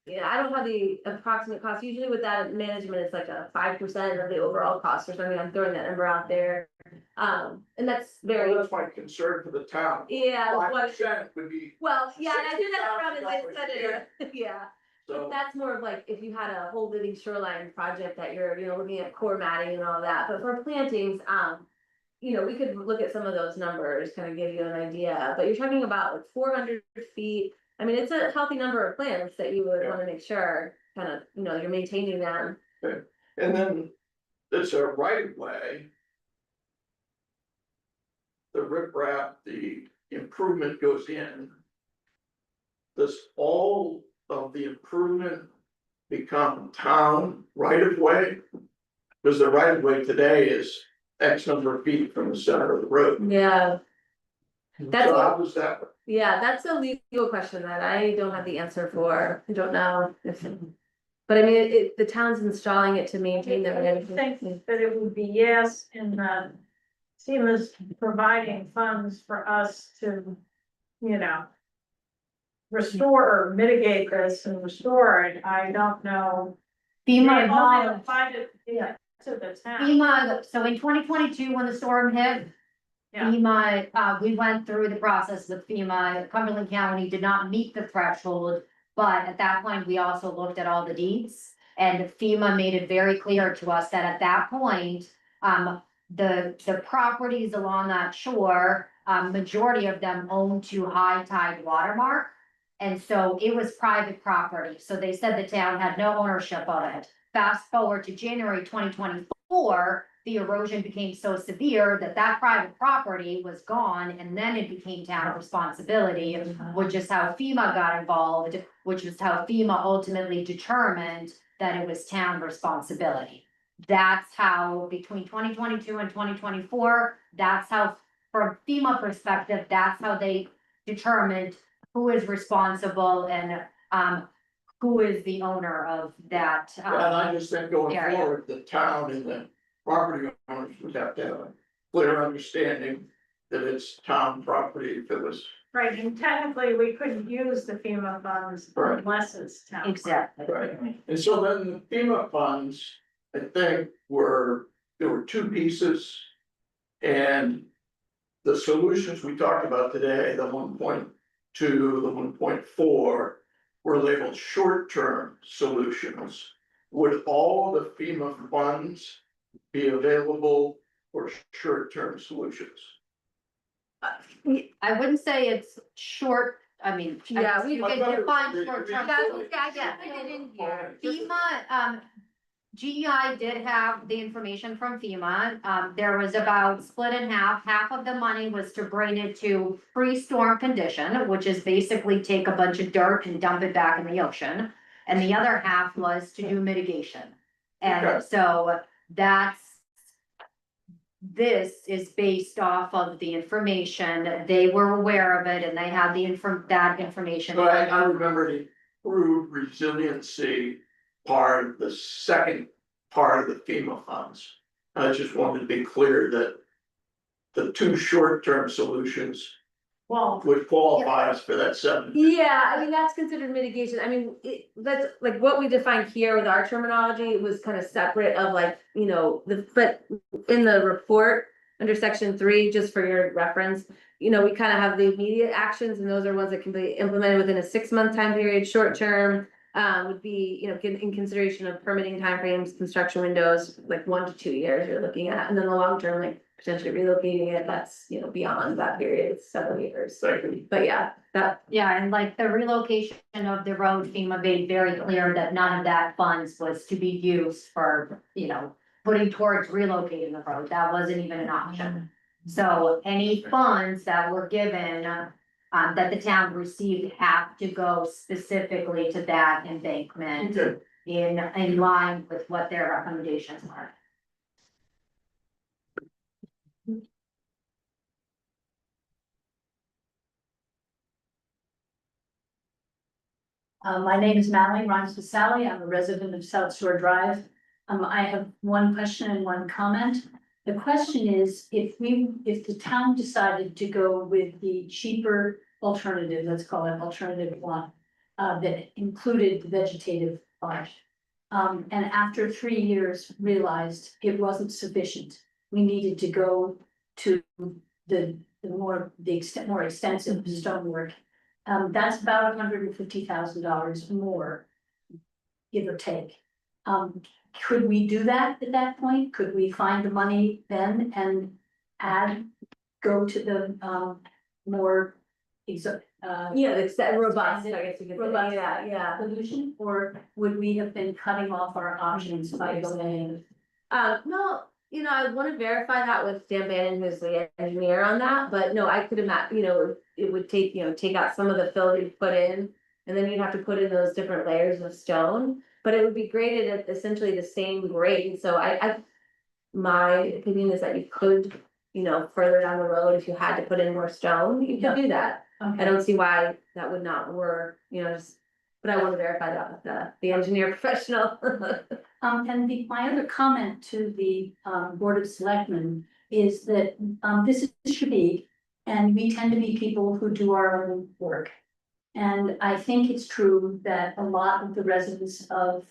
yeah, I don't have the approximate cost, usually with that management, it's like a 5% of the overall cost or something, I'm throwing that number out there. And that's very, well, that's my concern for the town. yeah, 5% would be, well, yeah, and I did that around in my senator, yeah. But so, that's more of like, if you had a whole living shoreline project that you're, you know, looking at core matting and all that, but for plantings, you know, we could look at some of those numbers, kind of give you an idea, but you're talking about like 400 feet. I mean, it's a healthy number of plants that you would Yeah. wanna make sure, kind of, you know, you're maintaining them. and then it's a right of way. The riprap, the improvement goes in. Does all of the improvement become town right of way? Because the right of way today is X number of feet from the center of the road. Yeah. That's, So how does that work? yeah, that's a legal question that I don't have the answer for, I don't know if. But I mean, the town's installing it to maintain their. I think that it would be yes, and SEMA's providing funds for us to, you know, restore or mitigate this and restore it, I don't know. They FEMA, only applied it to the town. FEMA, so in 2022, when the storm hit. Yeah. FEMA, we went through the process with FEMA, Cumberland County did not meet the threshold. But at that point, we also looked at all the deeds, and FEMA made it very clear to us that at that point. The properties along that shore, majority of them owned to high tide watermark. And so it was private property, so they said the town had no ownership of it. Fast forward to January 2024, the erosion became so severe that that private property was gone, and then it became town responsibility, which is how FEMA got involved, which is how FEMA ultimately determined that it was town responsibility. That's how, between 2022 and 2024, that's how, from FEMA perspective, that's how they determined who is responsible and, who is the owner of that. And I just think going area. forward, the town and the property owners would have to have a clear understanding that it's town property if it was. Right, and technically, we couldn't use the FEMA funds Right. unless it's town. Exactly. Right, and so then the FEMA funds, I think, there were two pieces. And the solutions we talked about today, the 1.2, the 1.4, were labeled short-term solutions. Would all the FEMA funds be available for short-term solutions? I wouldn't say it's short, I mean. Yeah, we- You can define short term. Yeah, put it in here. FEMA, GEI did have the information from FEMA. There was about split in half of the money was to bring it to pre-storm condition, which is basically take a bunch of dirt and dump it back in the ocean. And the other half was to do mitigation. And Okay. so this is based off of the information, they were aware of it and they had that information. So I remember the improved resiliency part, the second part of the FEMA funds. I just wanted to be clear that the two short-term solutions Well, would qualify us for that 7. Yeah, I mean, that's considered mitigation. I mean, that's like what we define here with our terminology was kind of separate of like, you know, but in the report under section 3, just for your reference, you know, we kind of have the immediate actions and those are ones that can be implemented within a 6-month time period. Short term would be, you know, in consideration of permitting timeframes, construction windows, like 1 to 2 years you're looking at, and then the long term, like potentially relocating it, that's, you know, beyond that period, it's several years. But yeah, Yeah, and like the relocation of the road, FEMA made very clear that none of that funds was to be used for, you know, putting towards relocating the road, that wasn't even an option. So any funds that were given, that the town received have to go specifically to that embankment Okay. in line with what their recommendations are. My name is Mallory, rhymes with Sally. I'm a resident of South Shore Drive. I have one question and one comment. The question is, if the town decided to go with the cheaper alternative, let's call it alternative 1, that included the vegetative part. And after 3 years realized it wasn't sufficient, we needed to go to the more extensive stonework. That's about $150,000 more, give or take. Could we do that at that point? Could we find the money then and go to the more yeah, it's that robust, I guess you could say, robust yeah. solution, or would we have been cutting off our options by saying? No, you know, I wanna verify that with Dan Bannon, who's the engineer on that, but no, I could imagine, you know, it would take, you know, take out some of the fill that you put in. And then you'd have to put in those different layers of stone, but it would be graded at essentially the same grade, so my opinion is that you could, you know, further down the road, if you had to put in more stone, you could do that. I don't see why that would not work, you know, but I wanna verify that with the engineer professional. And my other comment to the Board of Selectmen is that this is Shabik, and we tend to be people who do our own work. And I think it's true that a lot of the residents of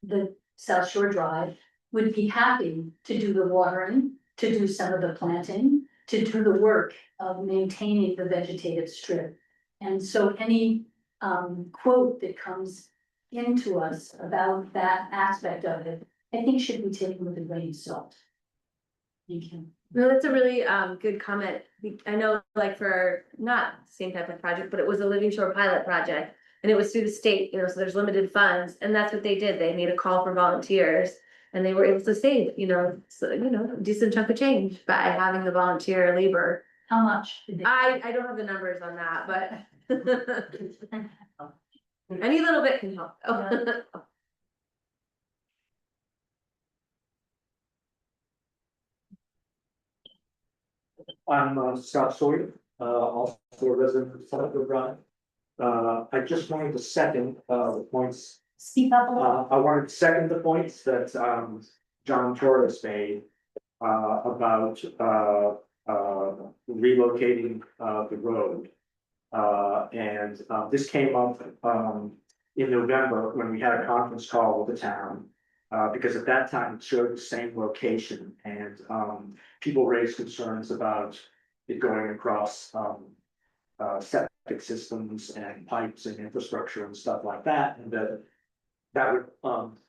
the South Shore Drive would be happy to do the watering, to do some of the planting, to do the work of maintaining the vegetative strip. And so any quote that comes into us about that aspect of it, I think should be taken with a grain of salt. Thank you. No, that's a really good comment. I know like for not the same type of project, but it was a Living Shore pilot project. And it was through the state, you know, so there's limited funds, and that's what they did. They made a call for volunteers. And they were able to save, you know, a decent chunk of change by having the volunteer labor. How much did they? I don't have the numbers on that, but any little bit can help. I'm Scott Sawyer, also a resident of Southwood Drive. I just wanted to second the points. Speak up a little. I wanted to second the points that John Torres made about relocating the road. And this came up in November when we had a conference call with the town. Because at that time it showed the same location and people raised concerns about it going across septic systems and pipes and infrastructure and stuff like that, and that would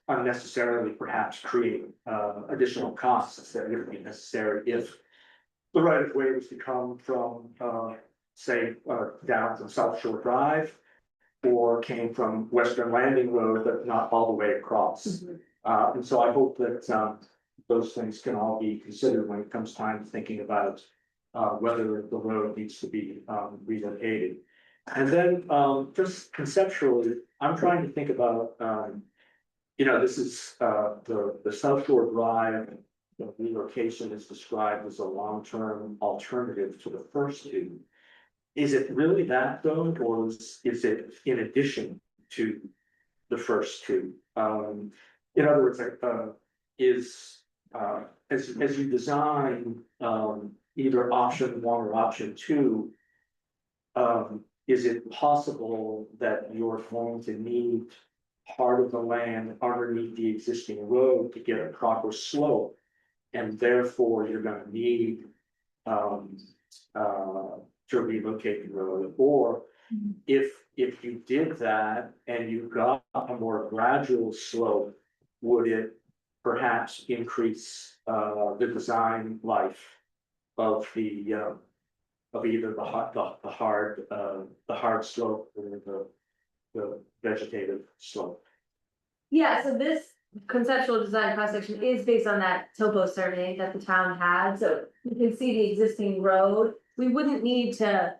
unnecessarily perhaps create additional costs that wouldn't be necessary if the right of way was to come from say down from South Shore Drive or came from Western Landing Road, but not all the way across. And so I hope that those things can all be considered when it comes time to thinking about whether the road needs to be relocated. And then just conceptually, I'm trying to think about, this is the South Shore Drive. The relocation is described as a long-term alternative to the first two. Is it really that though, or is it in addition to the first two? In other words, as you design either option one or option two, is it possible that you're going to need part of the land underneath the existing road to get a proper slope, and therefore you're going to need to relocate the road? Or if you did that and you got a more gradual slope, would it perhaps increase the design life of the of either the hard slope or the vegetative slope? Yeah, so this conceptual design cross section is based on that topo survey that the town had, so you can see the existing road. We wouldn't need to,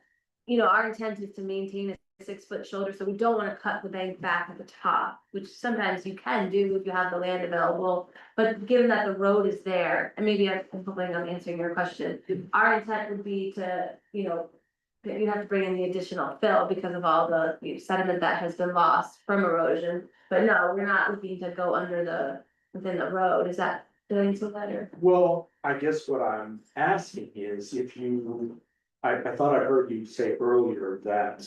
our intent is to maintain a 6-foot shoulder, so we don't wanna cut the bank back at the top, which sometimes you can do if you have the land available. But given that the road is there, and maybe I'm hoping I'm answering your question, our intent would be to, that you have to bring in the additional fill because of all the sediment that has been lost from erosion. But no, we're not looking to go within the road. Is that, did I answer that or? Well, I guess what I'm asking is if I thought I heard you say earlier that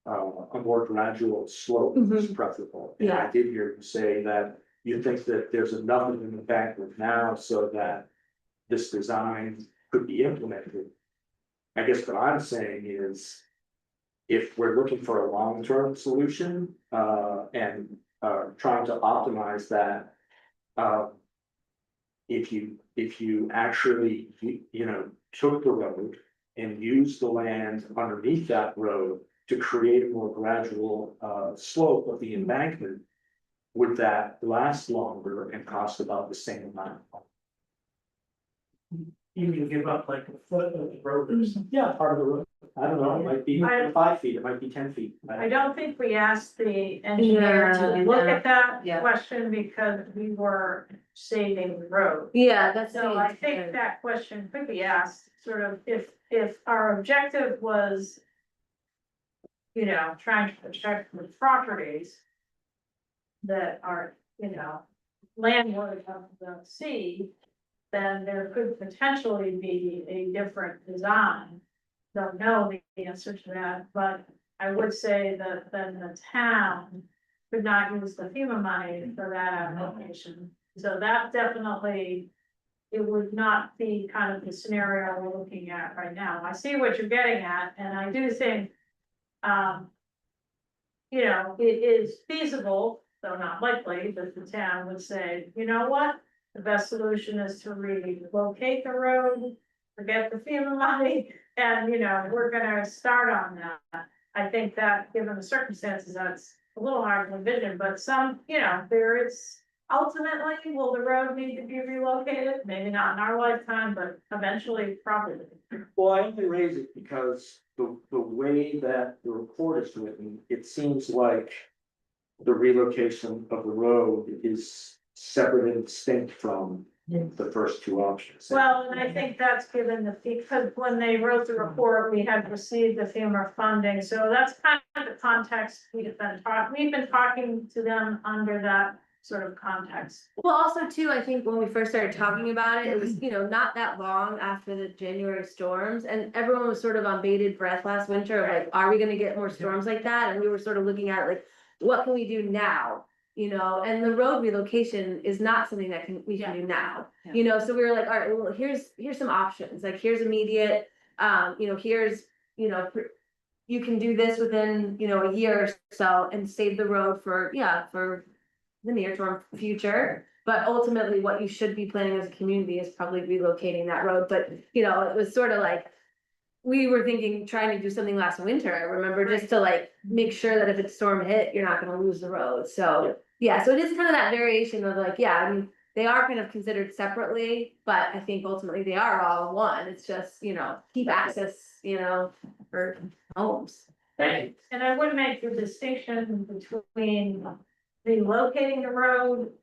a more gradual slope is preferable. And I did hear you say that you think that there's enough in the embankment now so that this design could be implemented. I guess what I'm saying is, if we're looking for a long-term solution and trying to optimize that, if you actually took the road and used the land underneath that road to create a more gradual slope of the embankment, would that last longer and cost about the same amount? You can give up like a foot of the road or something. Yeah, part of the road. I don't know, it might be 5 feet, it might be 10 feet. I don't think we asked the engineer to look at that Yeah. question because we were saving the road. Yeah, that's. So I think that question could be asked, sort of, if our objective was, trying to protect the properties that are, landward of the sea, then there could potentially be a different design. Don't know the answer to that, but I would say that then the town could not use the FEMA money for that application. So that definitely, it would not be kind of the scenario we're looking at right now. I see what you're getting at, and I do think, it is feasible, though not likely, that the town would say, you know what? The best solution is to relocate the road, forget the FEMA money, and, we're gonna start on that. I think that, given the circumstances, that's a little hard to envision, but there is, ultimately, will the road need to be relocated? Maybe not in our lifetime, but eventually, probably. Well, I only raise it because the way that the report is written, it seems like the relocation of the road is separate and distinct from the first two options. Well, and I think that's given the, because when they wrote the report, we had received the FEMA funding, so that's kind of the context we've been talking to them under that sort of context. Well, also too, I think when we first started talking about it, it was, not that long after the January storms, and everyone was sort of on bated breath last winter of like, are we gonna get more storms like that? And we were sort of looking at like, what can we do now? And the road relocation is not something that we can do now, so we were like, all right, well, here's some options, like, here's immediate, here's, you can do this within, a year or so and save the road for the near term future. But ultimately, what you should be planning as a community is probably relocating that road, but, it was sort of like, we were thinking, trying to do something last winter, I remember, just to like, make sure that if it's storm hit, you're not gonna lose the road, so. Yeah, so it is kind of that variation of like, I mean, they are kind of considered separately, but I think ultimately they are all one, it's just, keep access, for homes. And I would make the distinction between relocating the road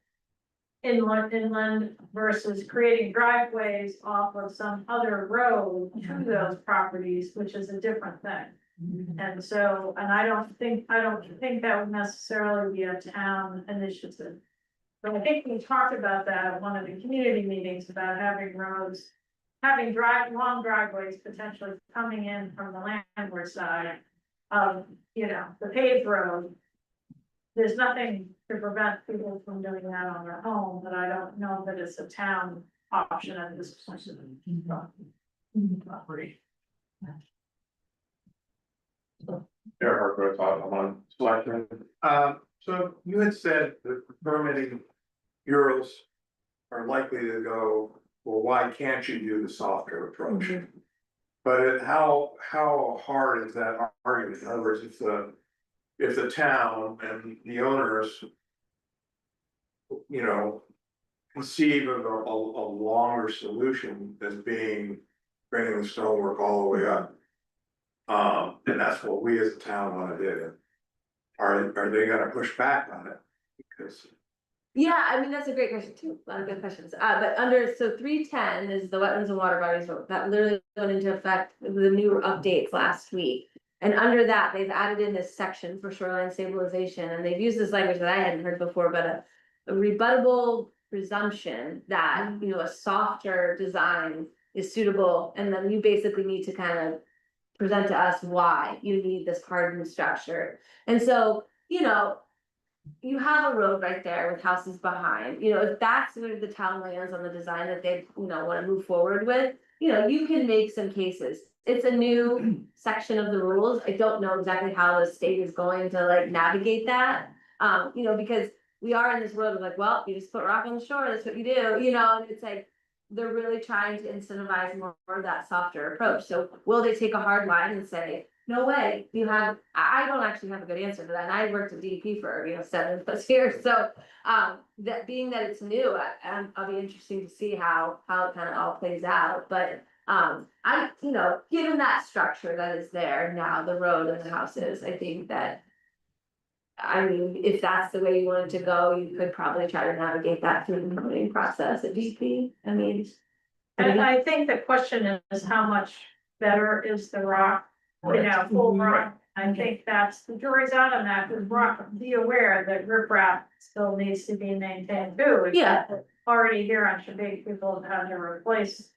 inland versus creating driveways off of some other road to those properties, which is a different thing. And so, and I don't think that would necessarily be a town initiative. But I think we talked about that at one of the community meetings about having roads, having long driveways potentially coming in from the landward side of, the paved road. There's nothing to prevent people from doing that on their own, but I don't know that it's a town option at this point. Property. Eric Hargrove, I'm on selection. So you had said that permitting bureaus are likely to go, well, why can't you do the softer approach? But how hard is that argument? In other words, if the town and the owners, conceive of a longer solution as being bringing the stonework all the way up. And that's what we as a town wanna do. Are they gonna push back on it? Because. Yeah, I mean, that's a great question too, a lot of good questions, but so 310 is the wetlands and water bodies vote, that literally went into effect, the new updates last week. And under that, they've added in this section for shoreline stabilization, and they've used this language that I hadn't heard before, but a rebuttable presumption that, a softer design is suitable, and then you basically need to kind of present to us why you need this hardened structure. And so, you have a road right there with houses behind, if that's where the town lands on the design that they, wanna move forward with, you can make some cases. It's a new section of the rules, I don't know exactly how the state is going to like navigate that. Because we are in this world of like, well, you just put rock on the shore, that's what you do, and it's like, they're really trying to incentivize more of that softer approach, so will they take a hard line and say, no way, I don't actually have a good answer to that, and I worked at DEP for, 7+ years, so. That being that it's new, I'll be interesting to see how it kind of all plays out, but. Given that structure that is there now, the road and the houses, I think that. I mean, if that's the way you wanted to go, you could probably try to navigate that through the permitting process at DEP, I mean. And I think the question is how much better is the rock, full rock? I think that's, the jury's out on that, because rock, be aware that riprap still needs to be maintained too. Yeah. Already here on Shabbat, people have had to replace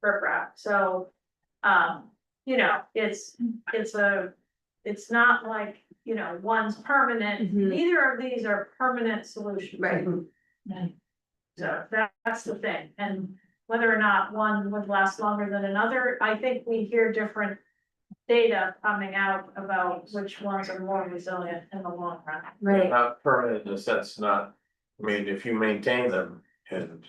riprap, so, it's not like, one's permanent, Mhm. neither of these are permanent solutions. Right. So that's the thing, and whether or not one would last longer than another, I think we hear different data coming out about which ones are more resilient in the long run. Right. Not permanent in the sense, if you maintain them and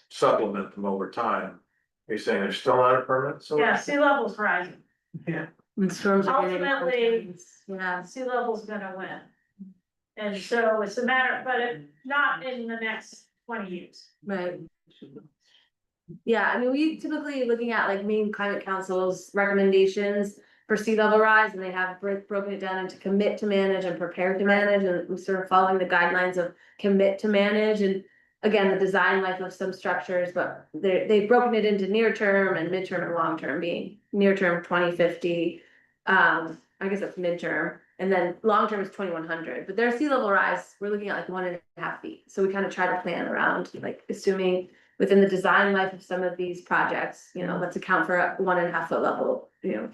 supplement them over time, you're saying they're still not a permanent solution? Yeah, sea level's rising, And storms are getting Ultimately- intense. Yeah. sea level's gonna win. And so it's a matter, but not in the next 20 years. Right. Yeah, I mean, we typically looking at like Maine Climate Council's recommendations for sea level rise, and they have broken it down into commit to manage and prepare to manage, and we're sort of following the guidelines of commit to manage, and again, the design life of some structures, but they've broken it into near term and midterm and long term, being near term 2050. I guess that's midterm, and then long term is 2100, but their sea level rise, we're looking at like 1.5 feet. So we kind of try to plan around, like assuming within the design life of some of these projects, you know, let's account for a 1.5 foot level, you know,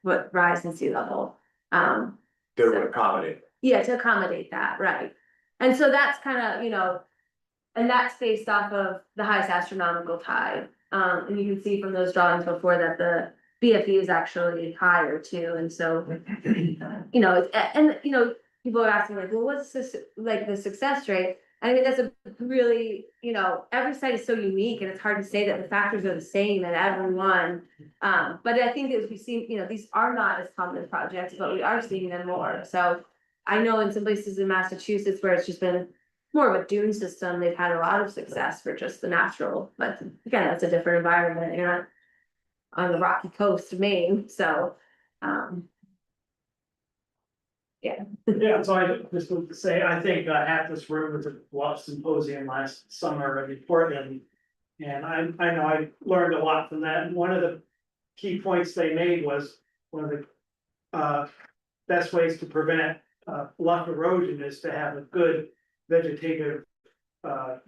what rise in sea level. That would accommodate. Yeah, to accommodate that, right. And so that's kind of, you know, and that's based off of the highest astronomical tide. And you can see from those drawings before that the BFE is actually higher too, and so, you know, and, you know, people are asking like, well, what's this, like, the success rate? I mean, that's a really, you know, every site is so unique, and it's hard to say that the factors are the same at every one. But I think as we see, you know, these are not as common projects, but we are seeing them more, so. I know in some places in Massachusetts where it's just been more of a dune system, they've had a lot of success for just the natural, but again, that's a different environment, you're not on the rocky coast of Maine, so, Yeah, so I just want to say, I think half this room was at the Bluff Symposium last summer in Portland. And I know I learned a lot from that, and one of the key points they made was one of the best ways to prevent bluff erosion is to have a good vegetative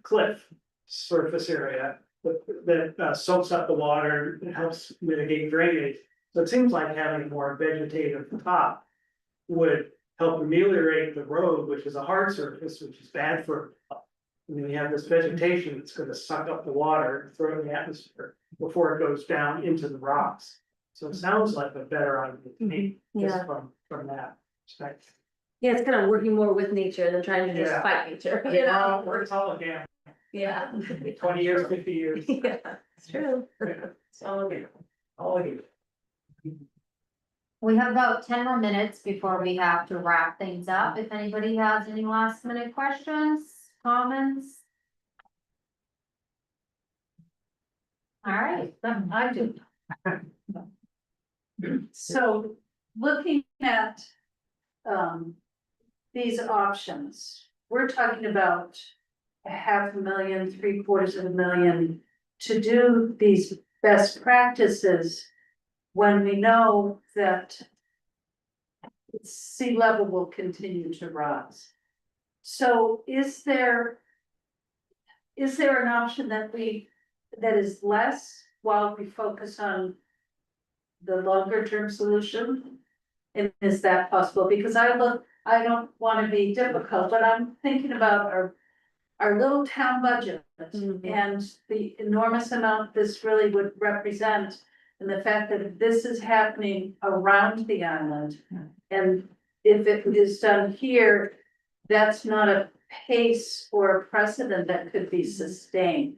cliff surface area that soaks up the water and helps mitigate drainage. So it seems like having a more vegetative top would help ameliorate the road, which is a hard surface, which is bad for. I mean, we have this vegetation that's gonna suck up the water and throw it in the atmosphere before it goes down into the rocks. So it sounds like a better idea to me, just Yeah. from that perspective. yeah, it's kind of working more with nature than trying to just Yeah. fight nature, you know? It's all again, Yeah. 20 years, 50 years. Yeah, it's true. It's all again, all again. We have about 10 more minutes before we have to wrap things up. If anybody has any last minute questions, comments? All right, then I do. So looking at these options, we're talking about 500,000, 750,000 to do these best practices when we know that sea level will continue to rise. So is there an option that is less while we focus on the longer term solution? And is that possible? Because I don't wanna be difficult, but I'm thinking about our little town budget. And the enormous amount this really would represent, and the fact that this is happening around the island. And if it is done here, that's not a pace or a precedent that could be sustained.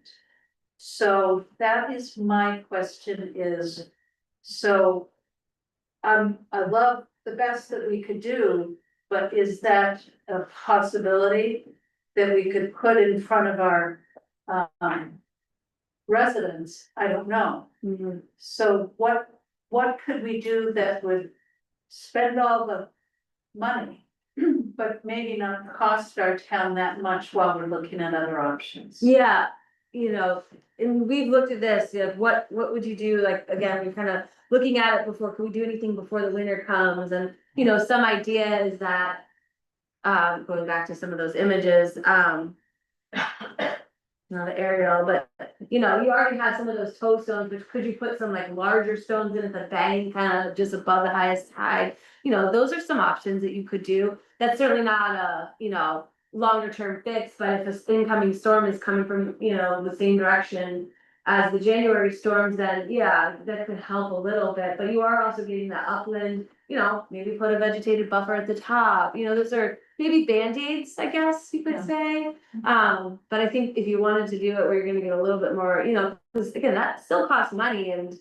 So that is my question is, so. I love the best that we could do, but is that a possibility that we could put in front of our residents? I don't know. So what could we do that would spend all the money, but maybe not cost our town that much while we're looking at other options? Yeah, you know, and we've looked at this, you know, what would you do, like, again, we're kind of looking at it before, can we do anything before the winter comes, and, you know, some idea is that. Going back to some of those images, not the aerial, but, you know, you already have some of those toe stones, which could you put some like larger stones in at the bank, kind of just above the highest tide? You know, those are some options that you could do. That's certainly not a, you know, longer term fix, but if an incoming storm is coming from, you know, the same direction as the January storms, then yeah, that could help a little bit, but you are also getting that upland, you know, maybe put a vegetated buffer at the top, you know, those are maybe band-aids, I guess you could say. But I think if you wanted to do it where you're gonna get a little bit more, you know, because again, that still costs money, and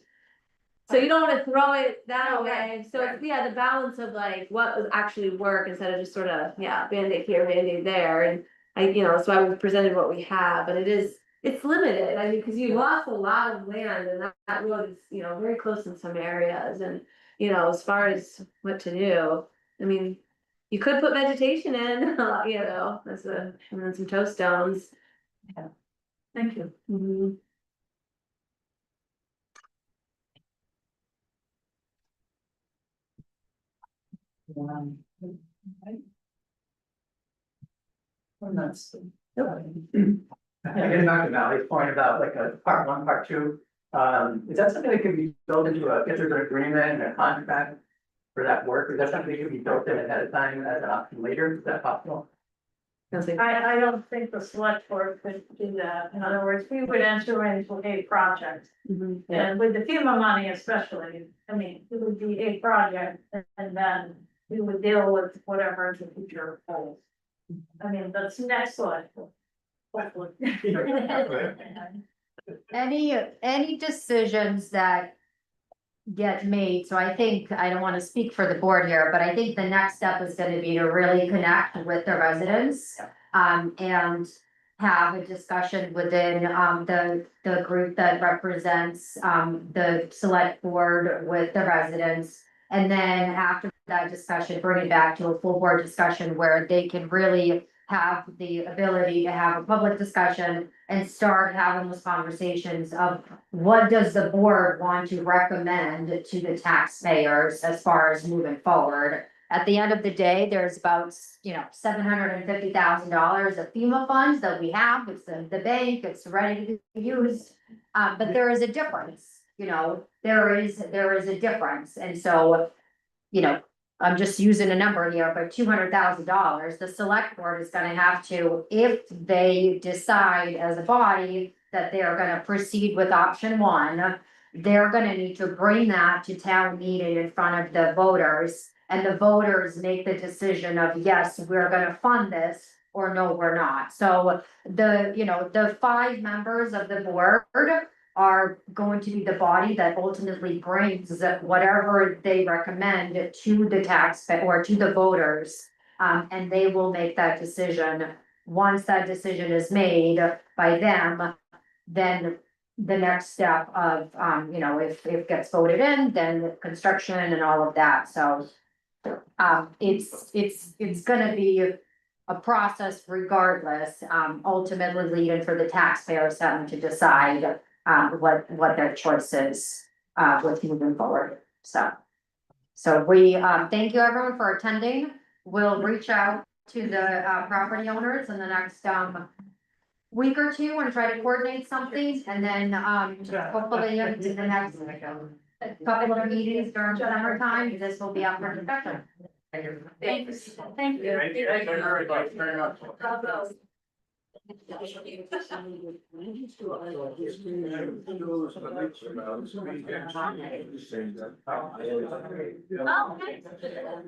so you don't wanna throw it that away. So it's, yeah, the balance of like what would actually work instead of just sort of, yeah, band-aid here, band-aid there. And you know, that's why we've presented what we have, but it's limited. I mean, because you lost a lot of land, and that road is, you know, very close in some areas, and, you know, as far as what to do, I mean, you could put vegetation in, you know, and then some toe stones. Thank you. Getting back to Mally's point about like a part one, part two, is that something that could be built into a, if there's an agreement and a contract for that work, is that something that could be built in ahead of time as an option later, is that possible? I don't think the select board could do that. In other words, we would enter into a project. And with the FEMA money especially, I mean, it would be a project and then we would deal with whatever the future holds. I mean, that's next slide. Any decisions that get made, so I think, I don't wanna speak for the board here, but I think the next step is gonna be to really connect with the residents. And have a discussion within, the group that represents, the select board with the residents. And then after that discussion, bring it back to a full board discussion where they can really have the ability to have a public discussion and start having those conversations of what does the board want to recommend to the taxpayers as far as moving forward? At the end of the day, there's about, $750,000 of FEMA funds that we have, it's in the bank, it's ready to be used. But there is a difference, there is a difference, and so, I'm just using a number here, but $200,000, the select board is gonna have to, if they decide as a body that they are gonna proceed with option one, they're gonna need to bring that to town meeting in front of the voters. And the voters make the decision of, yes, we're gonna fund this, or no, we're not. So the 5 members of the board are going to be the body that ultimately brings whatever they recommend to the taxpayer or to the voters. And they will make that decision. Once that decision is made by them, then the next step of, if it gets voted in, then construction and all of that, so. It's gonna be a process regardless, ultimately leading for the taxpayers having to decide, what their choice is, with moving forward, so. So we, thank you everyone for attending, we'll reach out to the, property owners in the next, week or two and try to coordinate something, and then, hopefully into the next couple of meetings during summertime, this will be up for discussion. Thank you. Thank you very much, very much. Oh,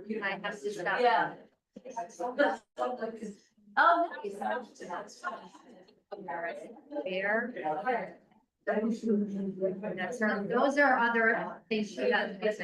you might have to stop. Yeah. Oh, nice. Fair. That's her, those are other things she does, that's,